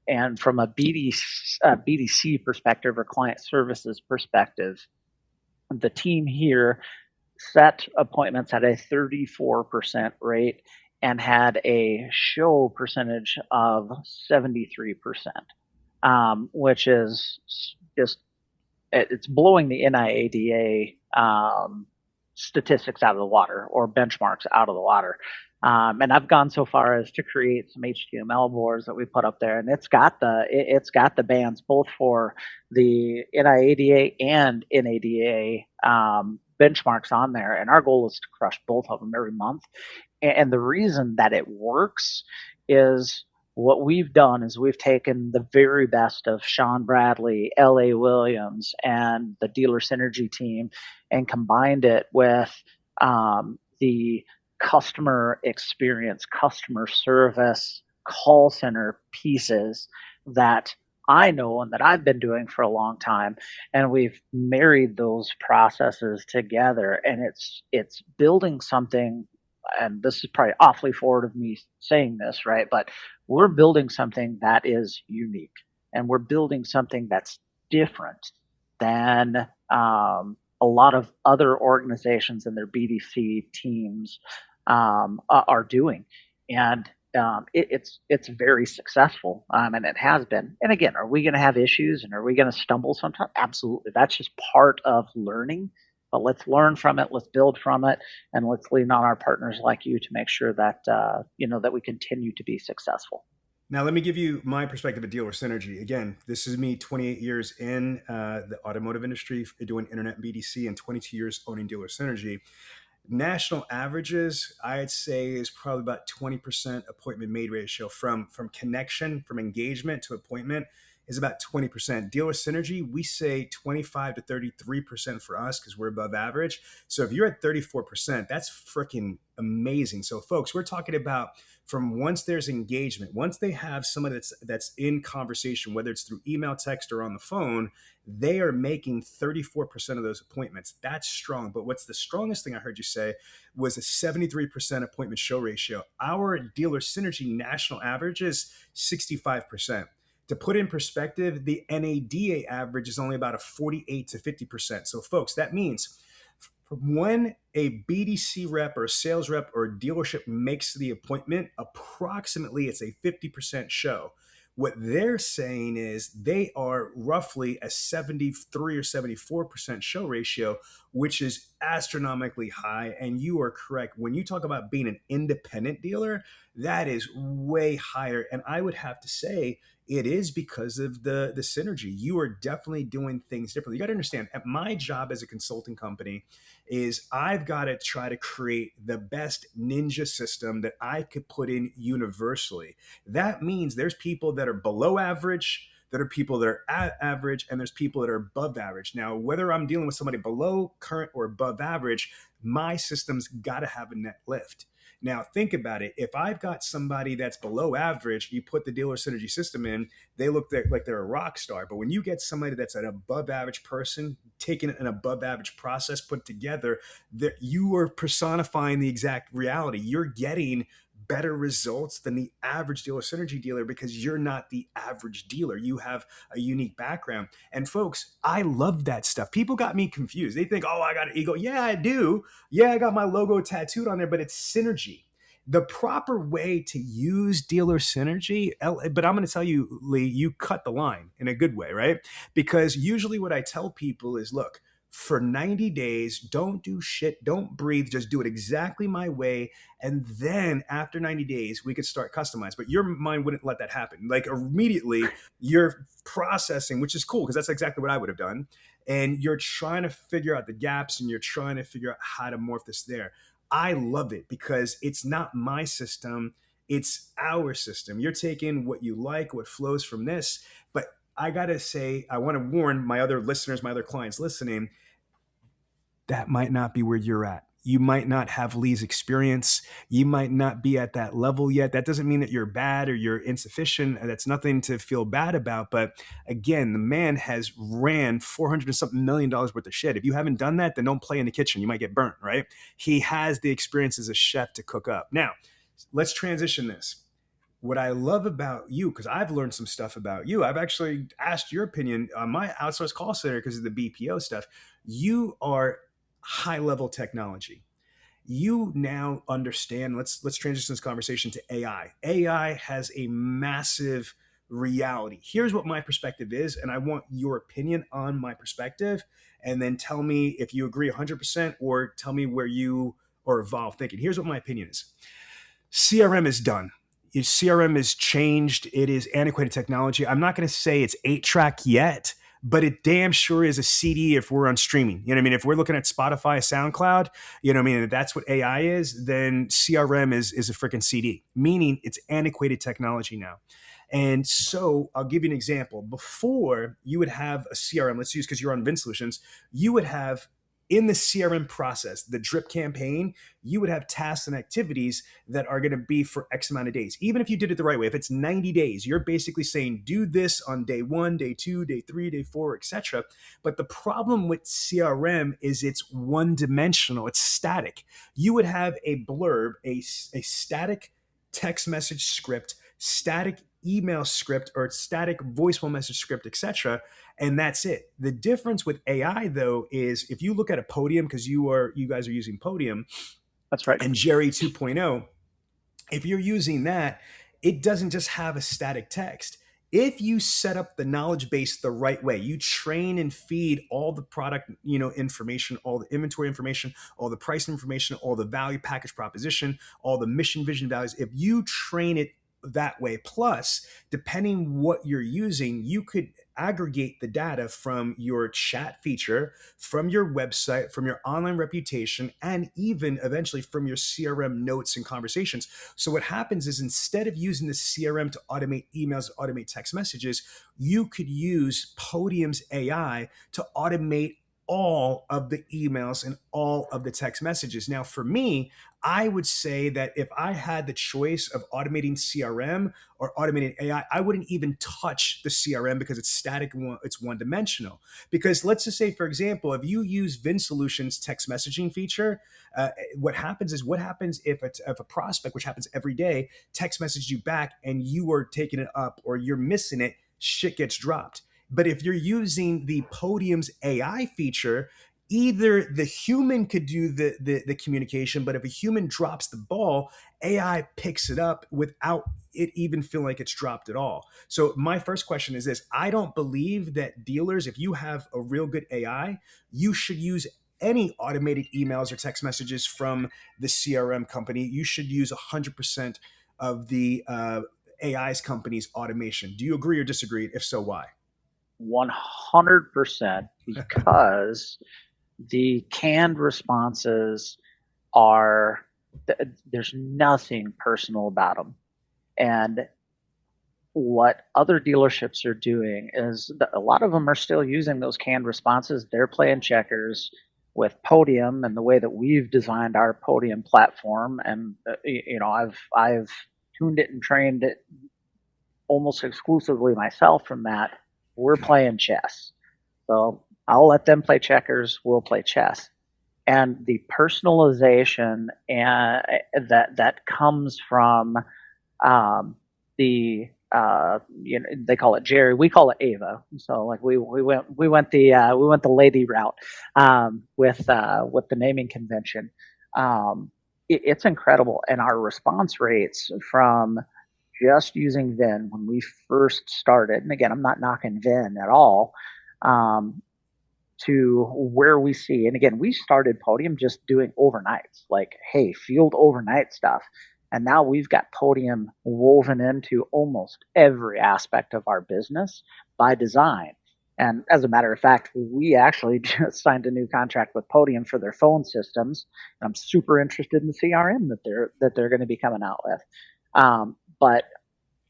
and from a BDC perspective, or client services perspective, the team here set appointments at a 34% rate and had a show percentage of 73%, which is just, it's blowing the NIADA statistics out of the water, or benchmarks out of the water. And I've gone so far as to create some HTML boards that we put up there, and it's got the bands both for the NIADA and NADA benchmarks on there, and our goal is to crush both of them every month. And the reason that it works is what we've done is we've taken the very best of Sean Bradley, L.A. Williams, and the Dealer Synergy team and combined it with the customer experience, customer service, call center pieces that I know and that I've been doing for a long time, and we've married those processes together, and it's building something. And this is probably awfully forward of me saying this, right? But we're building something that is unique, and we're building something that's different than a lot of other organizations and their BDC teams are doing, and it's very successful, and it has been. And again, are we going to have issues and are we going to stumble sometimes? Absolutely. That's just part of learning. But let's learn from it, let's build from it, and let's lean on our partners like you to make sure that that we continue to be successful. Now, let me give you my perspective of Dealer Synergy. Again, this is me 28 years in the automotive industry, doing internet BDC, and 22 years owning Dealer Synergy. National averages, I'd say, is probably about 20% appointment made ratio from connection, from engagement to appointment is about 20%. Dealer Synergy, we say 25 to 33% for us because we're above average. So if you're at 34%, that's freaking amazing. So folks, we're talking about from once there's engagement, once they have somebody that's in conversation, whether it's through email, text, or on the phone, they are making 34% of those appointments. That's strong. But what's the strongest thing I heard you say was a 73% appointment show ratio. Our Dealer Synergy national average is 65%. To put in perspective, the NADA average is only about a 48 to 50%. So folks, that means when a BDC rep or a sales rep or a dealership makes the appointment, approximately it's a 50% show. What they're saying is they are roughly a 73 or 74% show ratio, which is astronomically high. And you are correct. When you talk about being an independent dealer, that is way higher. And I would have to say it is because of the synergy. You are definitely doing things differently. You got to understand, at my job as a consulting company is I've got to try to create the best ninja system that I could put in universally. That means there's people that are below average, there are people that are at average, and there's people that are above average. Now, whether I'm dealing with somebody below current or above average, my system's got to have a net lift. Now, think about it. If I've got somebody that's below average, you put the Dealer Synergy system in, they look like they're a rock star. But when you get somebody that's an above average person, taking an above average process put together, that you are personifying the exact reality. You're getting better results than the average Dealer Synergy dealer because you're not the average dealer. You have a unique background. And folks, I love that stuff. People got me confused. They think, oh, I got an ego. Yeah, I do. Yeah, I got my logo tattooed on there, but it's synergy. The proper way to use Dealer Synergy, but I'm going to tell you, Lee, you cut the line in a good way, right? Because usually what I tell people is, look, for 90 days, don't do shit, don't breathe, just do it exactly my way. And then after 90 days, we could start customizing. But your mind wouldn't let that happen. Like immediately you're processing, which is cool because that's exactly what I would have done. And you're trying to figure out the gaps and you're trying to figure out how to morph this there. I love it because it's not my system, it's our system. You're taking what you like, what flows from this. But I got to say, I want to warn my other listeners, my other clients listening, that might not be where you're at. You might not have Lee's experience. You might not be at that level yet. That doesn't mean that you're bad or you're insufficient. That's nothing to feel bad about. But again, the man has ran $400 and something million worth of shit. If you haven't done that, then don't play in the kitchen. You might get burnt, right? He has the experience as a chef to cook up. Now, let's transition this. What I love about you, because I've learned some stuff about you, I've actually asked your opinion on my outsourced call center because of the BPO stuff. You are high-level technology. You now understand, let's transition this conversation to AI. AI has a massive reality. Here's what my perspective is, and I want your opinion on my perspective, and then tell me if you agree 100% or tell me where you are evolved thinking. Here's what my opinion is. CRM is done. CRM is changed. It is antiquated technology. I'm not going to say it's 8-track yet, but it damn sure is a CD if we're on streaming. You know what I mean? If we're looking at Spotify, SoundCloud, you know what I mean? If that's what AI is, then CRM is a freaking CD, meaning it's antiquated technology now. And so I'll give you an example. Before you would have a CRM, let's use, because you're on Vin Solutions, you would have in the CRM process, the drip campaign, you would have tasks and activities that are going to be for X amount of days. Even if you did it the right way, if it's 90 days, you're basically saying, do this on day 1, day 2, day 3, day 4, etc. But the problem with CRM is it's one-dimensional. It's static. You would have a blurb, a static text message script, static email script, or static voicemail message script, etc. And that's it. The difference with AI, though, is if you look at a Podium, because you guys are using Podium, that's right, and Jerry 2.0, if you're using that, it doesn't just have a static text. if you set up the knowledge base the right way, you train and feed all the product, information, all the inventory information, all the price information, all the value package proposition, all the mission, vision, values. If you train it that way, plus, depending what you're using, you could aggregate the data from your chat feature, from your website, from your online reputation, and even eventually from your CRM notes and conversations. So what happens is, instead of using the CRM to automate emails, automate text messages, you could use Podium's AI to automate all of the emails and all of the text messages. Now, for me, I would say that if I had the choice of automating CRM or automating AI, I wouldn't even touch the CRM because it's static, it's one dimensional. Because let's just say, for example, if you use VinSolutions text messaging feature, what happens if a prospect, which happens every day, text messages you back and you are taking it up or you're missing it, shit gets dropped. But if you're using the Podium's AI feature, either the human could do the communication, but if a human drops the ball, AI picks it up without it even feeling like it's dropped at all. So my first question is this: I don't believe that dealers, if you have a real good AI, you should use any automated emails or text messages from the CRM company. You should use 100% of the AI's company's automation. Do you agree or disagree? If so, why? 100%, because the canned responses are, there's nothing personal about them. And what other dealerships are doing is a lot of them are still using those canned responses. They're playing checkers with Podium and the way that we've designed our Podium platform. And, I've tuned it and trained it almost exclusively myself from that. We're playing chess. So I'll let them play checkers. We'll play chess. And the personalization that comes from they call it Jerry. We call it Ava. So like we went the lady route with the naming convention. It's incredible, and our response rates from just using Vin when we first started, and again, I'm not knocking Vin at all, to where we see, and again, we started Podium just doing overnights, like, hey, field overnight stuff. And now we've got Podium woven into almost every aspect of our business by design. And as a matter of fact, we actually just signed a new contract with Podium for their phone systems. I'm super interested in the CRM that they're going to be coming out with. But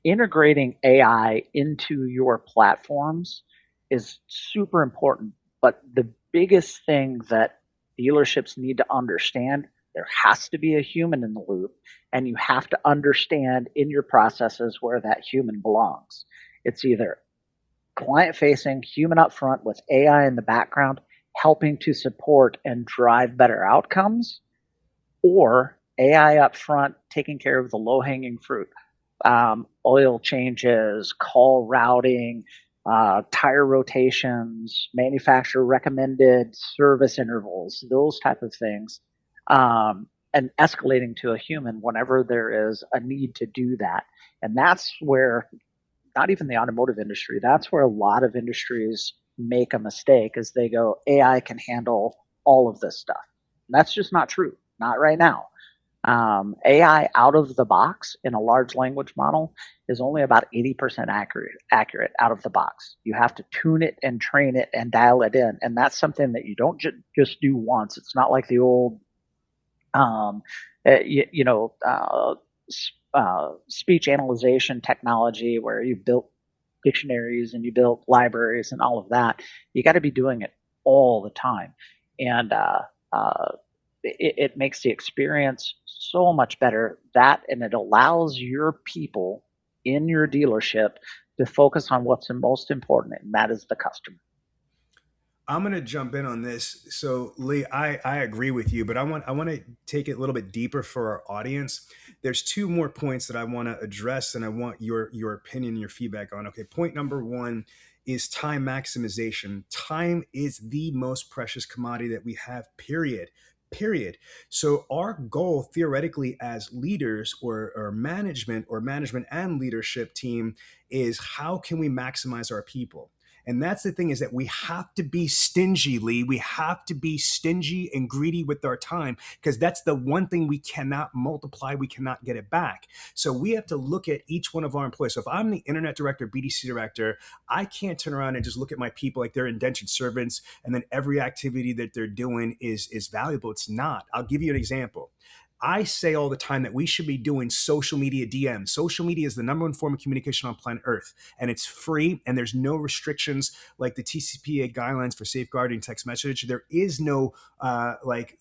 integrating AI into your platforms is super important. But the biggest thing that dealerships need to understand, there has to be a human in the loop, and you have to understand in your processes where that human belongs. It's either client-facing, human up front with AI in the background, helping to support and drive better outcomes, or AI up front taking care of the low-hanging fruit. Oil changes, call routing, tire rotations, manufacturer recommended service intervals, those type of things, and escalating to a human whenever there is a need to do that. And that's where, not even the automotive industry, that's where a lot of industries make a mistake, is they go, AI can handle all of this stuff. And that's just not true. Not right now. AI out of the box in a large language model is only about 80% accurate out of the box. You have to tune it and train it and dial it in. And that's something that you don't just do once. It's not like the old, speech analyzation technology where you built dictionaries and you built libraries and all of that. You got to be doing it all the time. And, it makes the experience so much better, and it allows your people in your dealership to focus on what's the most important, and that is the customer. I'm going to jump in on this. So Lee, I agree with you, but I want to take it a little bit deeper for our audience. There's two more points that I want to address, and I want your opinion, your feedback on. Okay. Point number one is time maximization. Time is the most precious commodity that we have, period. period. So our goal theoretically as leaders or management and leadership team is how can we maximize our people? And that's the thing, is that we have to be stingy, Lee. We have to be stingy and greedy with our time, because that's the one thing we cannot multiply. We cannot get it back. So we have to look at each one of our employees. So if I'm the internet director, BDC director, I can't turn around and just look at my people like they're indentured servants and then every activity that they're doing is valuable. It's not. I'll give you an example. I say all the time that we should be doing social media DMs. Social media is the number one form of communication on planet Earth, and it's free, and there's no restrictions like the TCPA guidelines for safeguarding text message. There is no like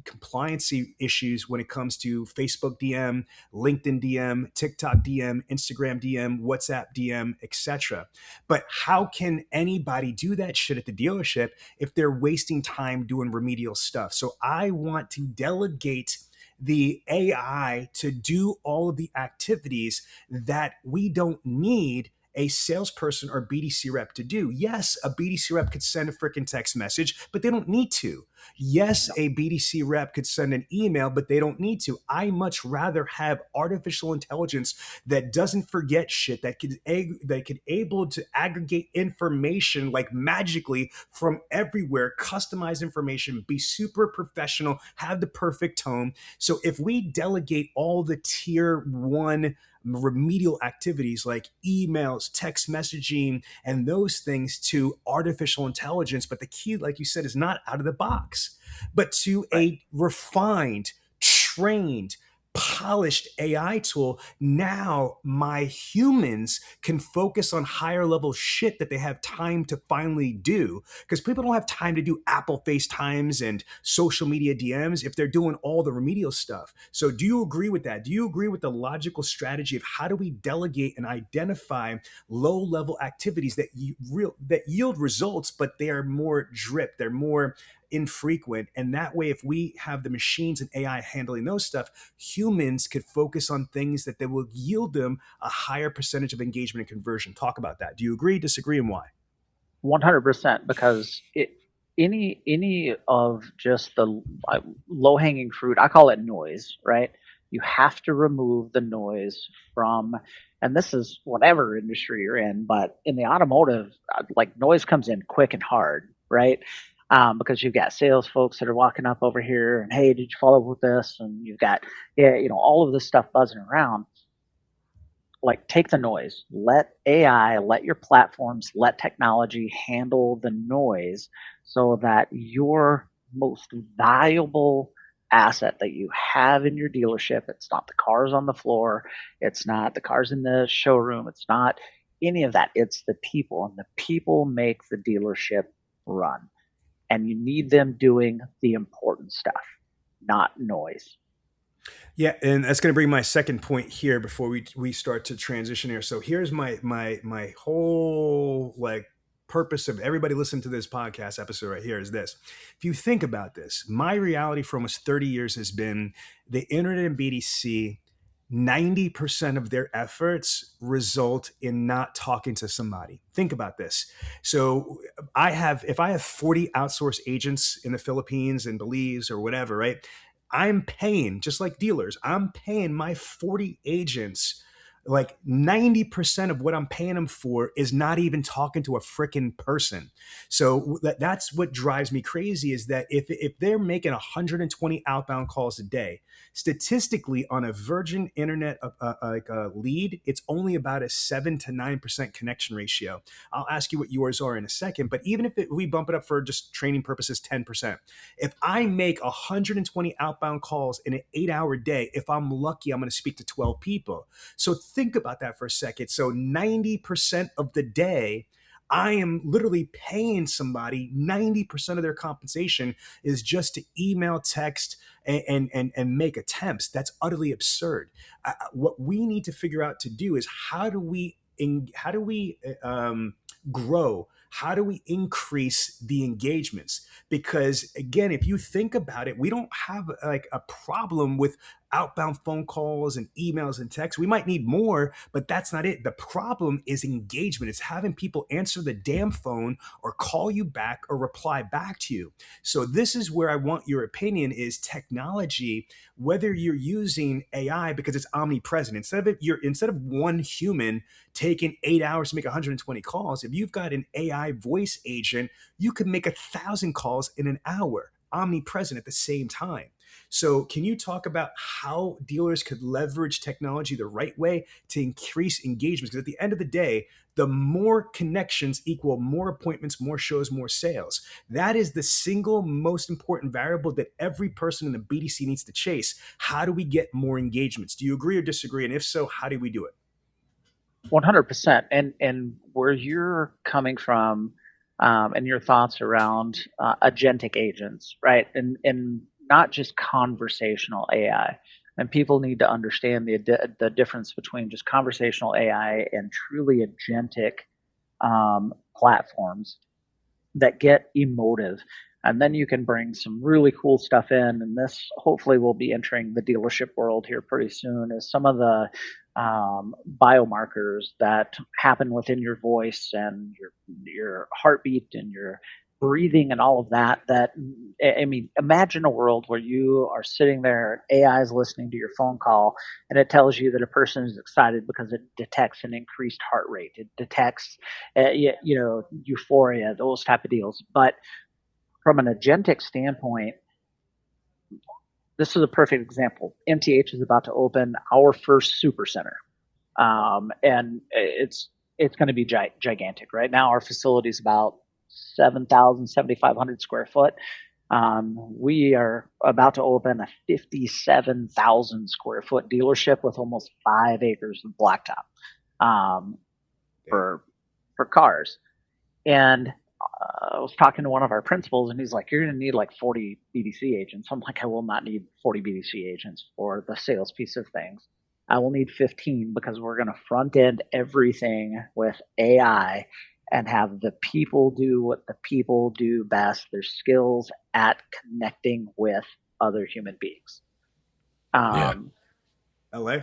compliancy issues when it comes to Facebook DM, LinkedIn DM, TikTok DM, Instagram DM, WhatsApp DM, etc. But how can anybody do that shit at the dealership if they're wasting time doing remedial stuff? So I want to delegate the AI to do all of the activities that we don't need a salesperson or BDC rep to do. Yes, a BDC rep could send a freaking text message, but they don't need to. Yes, a BDC rep could send an email, but they don't need to. I much rather have artificial intelligence that doesn't forget shit, that could able to aggregate information like magically from everywhere, customize information, be super professional, have the perfect tone. So if we delegate all the tier one remedial activities like emails, text messaging, and those things to artificial intelligence, but the key, like you said, is not out of the box, but to a refined, trained, polished AI tool. Now my humans can focus on higher level shit that they have time to finally do, because people don't have time to do Apple FaceTimes and social media DMs if they're doing all the remedial stuff. So do you agree with that? Do you agree with the logical strategy of how do we delegate and identify low level activities that yield results, but they are more drip, they're more infrequent? And that way, if we have the machines and AI handling those stuff, humans could focus on things that they will yield them a higher percentage of engagement and conversion. Talk about that. Do you agree, disagree, and why? 100%, because any of just the low-hanging fruit, I call it noise, right? You have to remove the noise from, and this is whatever industry you're in, but in the automotive, like noise comes in quick and hard, right? Because you've got sales folks that are walking up over here and, hey, did you follow up with this? And you've got, all of this stuff buzzing around. Like, take the noise. Let AI, let your platforms, let technology handle the noise so that your most valuable asset that you have in your dealership, it's not the cars on the floor, it's not the cars in the showroom, it's not any of that. It's the people, and the people make the dealership run. And you need them doing the important stuff, not noise. Yeah, and that's going to bring my second point here before we start to transition here. So here's my whole purpose of everybody listening to this podcast episode right here is this. If you think about this, my reality for almost 30 years has been the internet and BDC. 90% of their efforts result in not talking to somebody. Think about this. So if I have 40 outsourced agents in the Philippines and Belize or whatever, right? I'm paying, just like dealers, I'm paying my 40 agents, like 90% of what I'm paying them for is not even talking to a freaking person. So that's what drives me crazy, is that if they're making 120 outbound calls a day, statistically on a virgin internet lead, it's only about a 7 to 9% connection ratio. I'll ask you what yours are in a second, but even if we bump it up for just training purposes, 10%. If I make 120 outbound calls in an 8-hour day, if I'm lucky, I'm going to speak to 12 people. So think about that for a second. So 90% of the day, I am literally paying somebody 90% of their compensation is just to email, text, and make attempts. That's utterly absurd. What we need to figure out to do is how do we grow? How do we increase the engagements? Because again, if you think about it, we don't have like a problem with outbound phone calls and emails and texts. We might need more, but that's not it. The problem is engagement. It's having people answer the damn phone or call you back or reply back to you. So this is where I want your opinion is technology, whether you're using AI because it's omnipresent. Instead of one human taking 8 hours to make 120 calls, if you've got an AI voice agent, you could make 1,000 calls in an hour, omnipresent at the same time. So can you talk about how dealers could leverage technology the right way to increase engagement? Because at the end of the day, the more connections equal more appointments, more shows, more sales. That is the single most important variable that every person in the BDC needs to chase. How do we get more engagements? Do you agree or disagree? And if so, how do we do it? 100%. And where you're coming from and your thoughts around agentic agents, right? And not just conversational AI. And people need to understand the difference between just conversational AI and truly agentic platforms that get emotive. And then you can bring some really cool stuff in. And this hopefully will be entering the dealership world here pretty soon, is some of the biomarkers that happen within your voice and your heartbeat and your breathing and all of that. I mean, imagine a world where you are sitting there, AI is listening to your phone call, and it tells you that a person is excited because it detects an increased heart rate. It detects, euphoria, those type of deals. But from an agentic standpoint, this is a perfect example. MTH is about to open our first super center. And it's going to be gigantic. Right now, our facility is about 7,500 square foot. We are about to open a 57,000 square foot dealership with almost 5 acres of blacktop for cars. And I was talking to one of our principals, and he's like, "You're going to need like 40 BDC agents." I'm like, "I will not need 40 BDC agents for the sales piece of things. I will need 15 because we're going to front end everything with AI and have the people do what the people do best, their skills at connecting with other human beings." LA?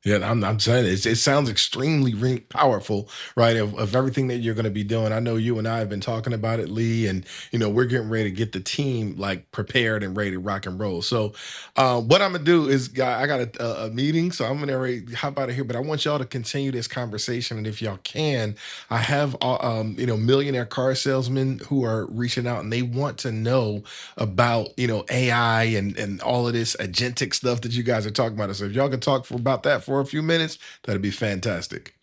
Yeah, I'm saying it sounds extremely powerful, right? Of everything that you're going to be doing. I know you and I have been talking about it, Lee, and we're getting ready to get the team like prepared and ready to rock and roll. So, what I'm gonna do is, I got a meeting, so I'm gonna already hop out of here. But I want y'all to continue this conversation, and if y'all can, I have millionaire car salesmen who are reaching out, and they want to know about AI and all of this agentic stuff that you guys are talking about. So if y'all can talk about that for a few minutes, that'd be fantastic.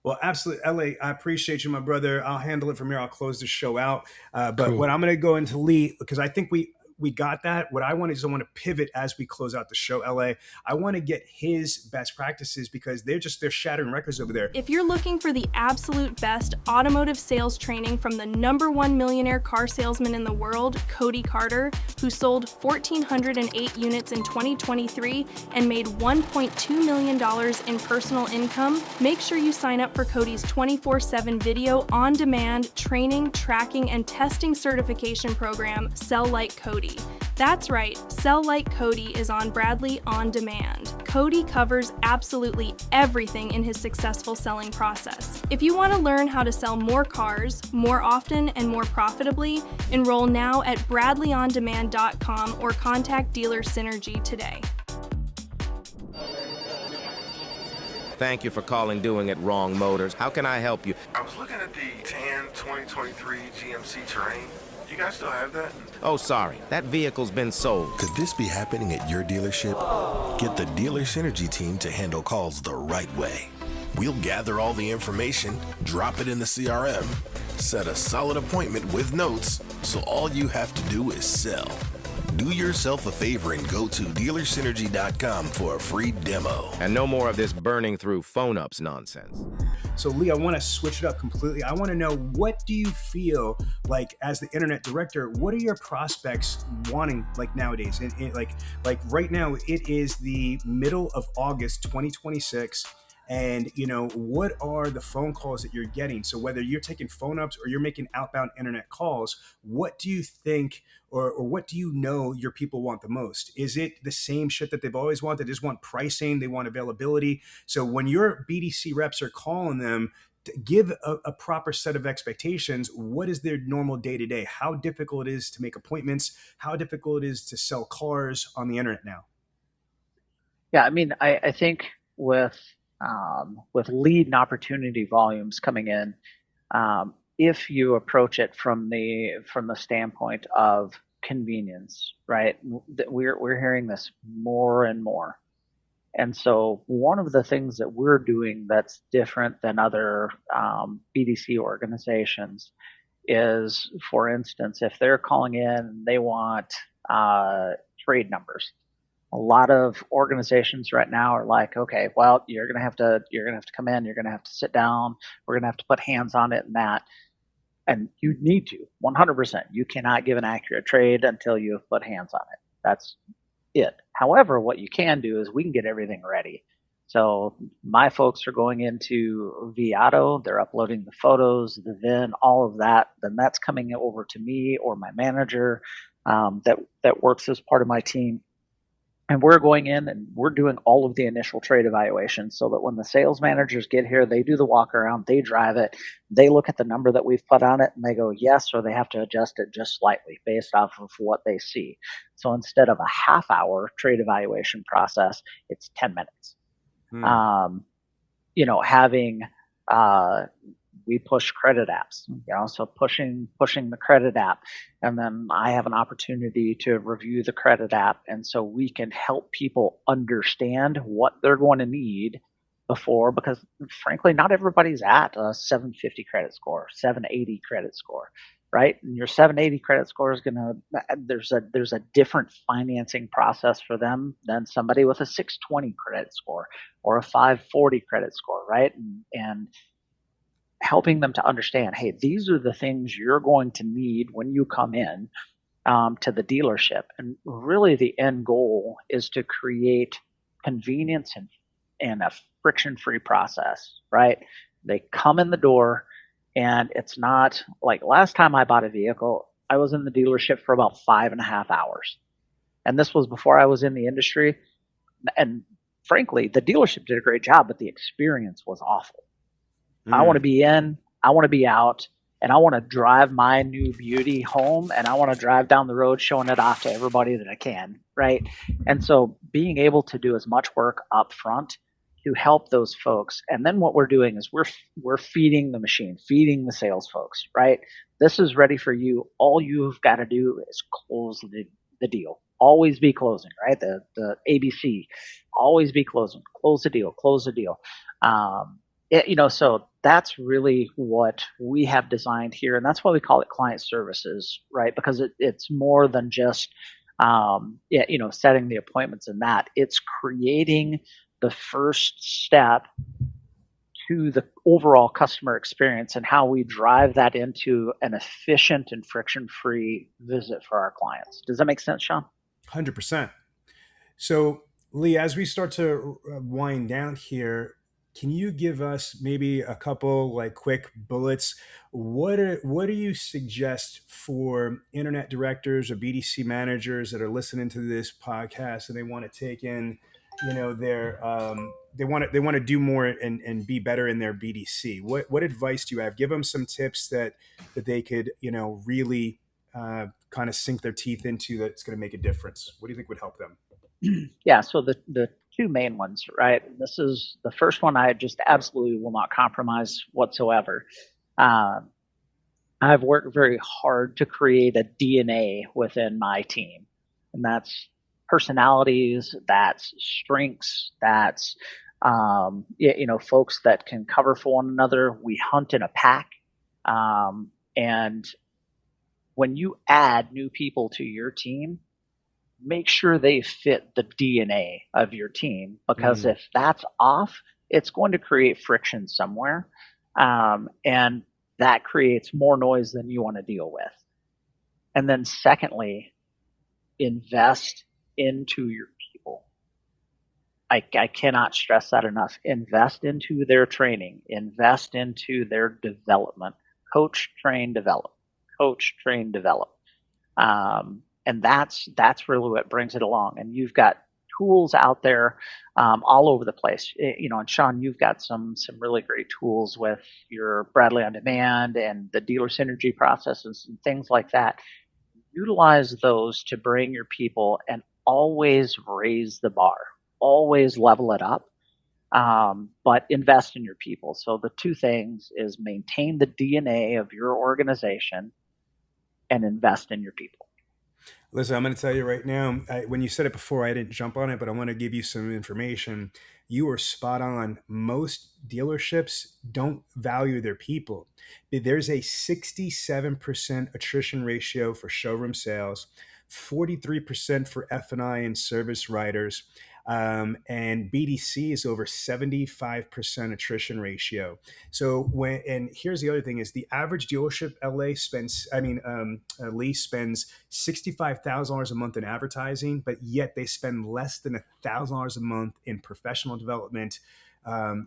Well, absolutely. LA, I appreciate you, my brother. I'll handle it from here. I'll close the show out. But Cool. what I'm going to go into Lee, because I think we got that. What I want is I want to pivot as we close out the show, LA. I want to get his best practices because they're shattering records over there. If you're looking for the absolute best automotive sales training from the #1 millionaire car salesman in the world, Cody Carter, who sold 1,408 units in 2023 and made $1.2 million in personal income, make sure you sign up for Cody's 24/7 video on-demand training, tracking, and testing certification program, Sell Like Cody. That's right, Sell Like Cody is on Bradley On Demand. Cody covers absolutely everything in his successful selling process. If you want to learn how to sell more cars, more often, and more profitably, enroll now at bradleyondemand.com or contact Dealer Synergy today. Thank you for calling Doing It Wrong Motors. How can I help you? I was looking at the tan 2023 GMC Terrain. You guys still have that? Oh, sorry. That vehicle's been sold. Could this be happening at your dealership? Get the Dealer Synergy team to handle calls the right way. We'll gather all the information, drop it in the CRM, set a solid appointment with notes, so all you have to do is sell. Do yourself a favor and go to dealersynergy.com for a free demo. And no more of this burning through phone-ups nonsense. So Lee, I want to switch it up completely. I want to know, what do you feel like as the internet director, what are your prospects wanting like nowadays? And like right now, it is the middle of August 2026. And, what are the phone calls that you're getting? So whether you're taking phone ups or you're making outbound internet calls, what do you think, or what do you know your people want the most? Is it the same shit that they've always wanted? They just want pricing, they want availability. So when your BDC reps are calling them, give a proper set of expectations. What is their normal day-to-day? How difficult it is to make appointments? How difficult it is to sell cars on the internet now? Yeah, I mean, I think with lead and opportunity volumes coming in, if you approach it from the standpoint of convenience, right? We're hearing this more and more. And so one of the things that we're doing that's different than other BDC organizations is, for instance, if they're calling in and they want trade numbers, a lot of organizations right now are like, okay, well, you're gonna have to come in, you're gonna have to sit down, we're gonna have to put hands on it and that. And you need to 100%. You cannot give an accurate trade until you've put hands on it. That's it. However, what you can do is we can get everything ready. So my folks are going into Viato, they're uploading the photos, the VIN, all of that. Then that's coming over to me or my manager that works as part of my team. And we're going in and we're doing all of the initial trade evaluations so that when the sales managers get here, they do the walk around, they drive it, they look at the number that we've put on it and they go, yes, or they have to adjust it just slightly based off of what they see. So instead of a half-hour trade evaluation process, it's 10 minutes. Having we push credit apps, so pushing the credit app, and then I have an opportunity to review the credit app, and so we can help people understand what they're going to need before, because frankly, not everybody's at a 750 credit score, 780 credit score, right? And your 780 credit score is there's a different financing process for them than somebody with a 620 credit score or a 540 credit score, right? And helping them to understand, hey, these are the things you're going to need when you come in to the dealership. And really the end goal is to create convenience and a friction-free process, right? They come in the door and it's not like last time I bought a vehicle, I was in the dealership for about 5.5 hours. And this was before I was in the industry. And frankly, the dealership did a great job, but the experience was awful. I want to be in, I want to be out, and I want to drive my new beauty home, and I want to drive down the road showing it off to everybody that I can, right? And so being able to do as much work up front to help those folks. And then what we're doing is we're feeding the machine, feeding the sales folks, right? This is ready for you. All you've got to do is close the deal. Always be closing, right? The ABC, always be closing. Close the deal, close the deal. So that's really what we have designed here. And that's why we call it client services, right? Because it's more than just, setting the appointments and that. It's creating the first step to the overall customer experience and how we drive that into an efficient and friction-free visit for our clients. Does that make sense, Sean? 100%. So, Lee, as we start to wind down here, can you give us maybe a couple quick bullets? What do you suggest for internet directors or BDC managers that are listening to this podcast and they want to take in, their they want to do more and be better in their BDC? What advice do you have? Give them some tips that they could really kind of sink their teeth into that's going to make a difference. What do you think would help them? Yeah, so the two main ones, right? This is the first one I just absolutely will not compromise whatsoever. I've worked very hard to create a DNA within my team, and that's personalities, that's strengths, that's folks that can cover for one another. We hunt in a pack, and when you add new people to your team, make sure they fit the DNA of your team, because if that's off, it's going to create friction somewhere. And that creates more noise than you want to deal with. And then secondly, invest into your people. I cannot stress that enough. Invest into their training. Invest into their development. Coach, train, develop. Coach, train, develop. And that's really what brings it along. And you've got tools out there all over the place. And Sean, you've got some really great tools with your Bradley On Demand and the dealer synergy processes and things like that. Utilize those to bring your people and always raise the bar. Always level it up, but invest in your people. So the two things is maintain the DNA of your organization and invest in your people. Listen, I'm going to tell you right now, when you said it before, I didn't jump on it, but I want to give you some information. You are spot on. Most dealerships don't value their people. There's a 67% attrition ratio for showroom sales, 43% for F&I and service writers. And BDC is over 75% attrition ratio. So and here's the other thing is the average dealership Lee spends $65,000 a month in advertising, but yet they spend less than $1,000 a month in professional development,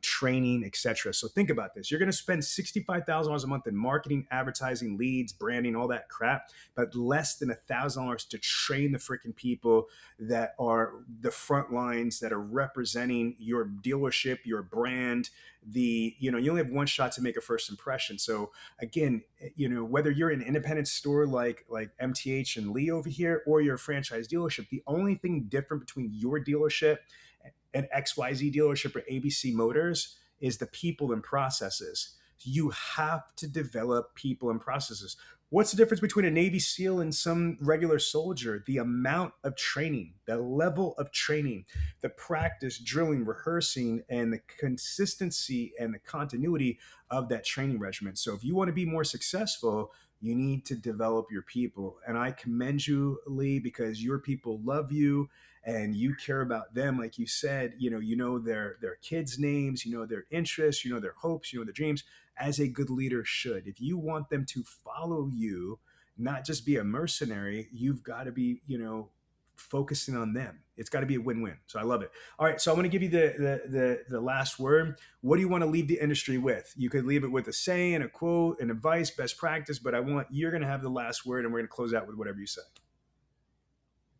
training, etc. So think about this. You're going to spend $65,000 a month in marketing, advertising, leads, branding, all that crap, but less than $1,000 to train the freaking people that are the front lines that are representing your dealership, your brand. You only have one shot to make a first impression. So again, whether you're an independent store like MTH and Lee over here, or you're a franchise dealership, the only thing different between your dealership an XYZ dealership or ABC Motors is the people and processes. You have to develop people and processes. What's the difference between a Navy SEAL and some regular soldier? The amount of training, the level of training, the practice, drilling, rehearsing, and the consistency and the continuity of that training regimen. So if you want to be more successful, you need to develop your people. And I commend you, Lee, because your people love you and you care about them. Like you said, you know their kids' names, their interests, their hopes, their dreams, as a good leader should. If you want them to follow you, not just be a mercenary, you've got to be, focusing on them. It's got to be a win-win. So I love it. All right. So I want to give you the last word. What do you want to leave the industry with? You could leave it with a saying, a quote, an advice, best practice, but you're going to have the last word and we're going to close out with whatever you say.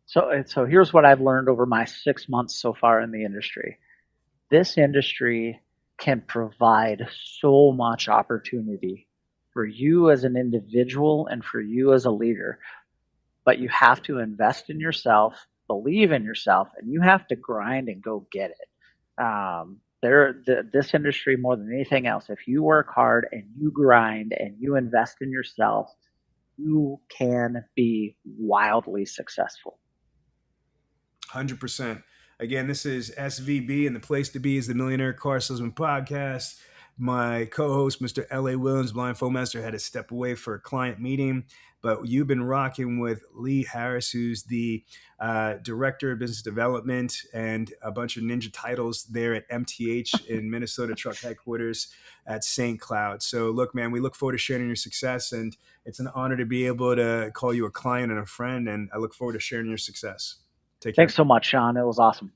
So here's what I've learned over my 6 months so far in the industry. This industry can provide so much opportunity for you as an individual and for you as a leader, but you have to invest in yourself, believe in yourself, and you have to grind and go get it. This industry, more than anything else, if you work hard and you grind and you invest in yourself, you can be wildly successful. 100%. Again, this is SVB, and the place to be is the Millionaire Car Salesman Podcast. My co-host, Mr. L.A. Williams, Blind Phone Master, had to step away for a client meeting, but you've been rocking with Lee Harris, who's the Director of Business Development and a bunch of ninja titles there at MTH in Minnesota Truck Headquarters at St. Cloud. So look, man, we look forward to sharing your success, and it's an honor to be able to call you a client and a friend, and I look forward to sharing your success. Take care. Thanks so much, Sean. It was awesome.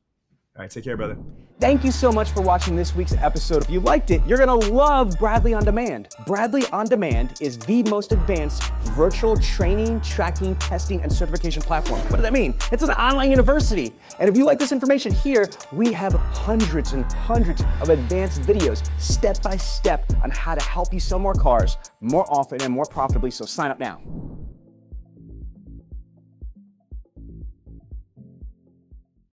All right, take care, brother. Thank you so much for watching this week's episode. If you liked it, you're gonna love Bradley On Demand. Bradley On Demand is the most advanced virtual training, tracking, testing, and certification platform. What does that mean? It's an online university. And if you like this information here, we have hundreds and hundreds of advanced videos, step by step, on how to help you sell more cars more often and more profitably, so sign up now.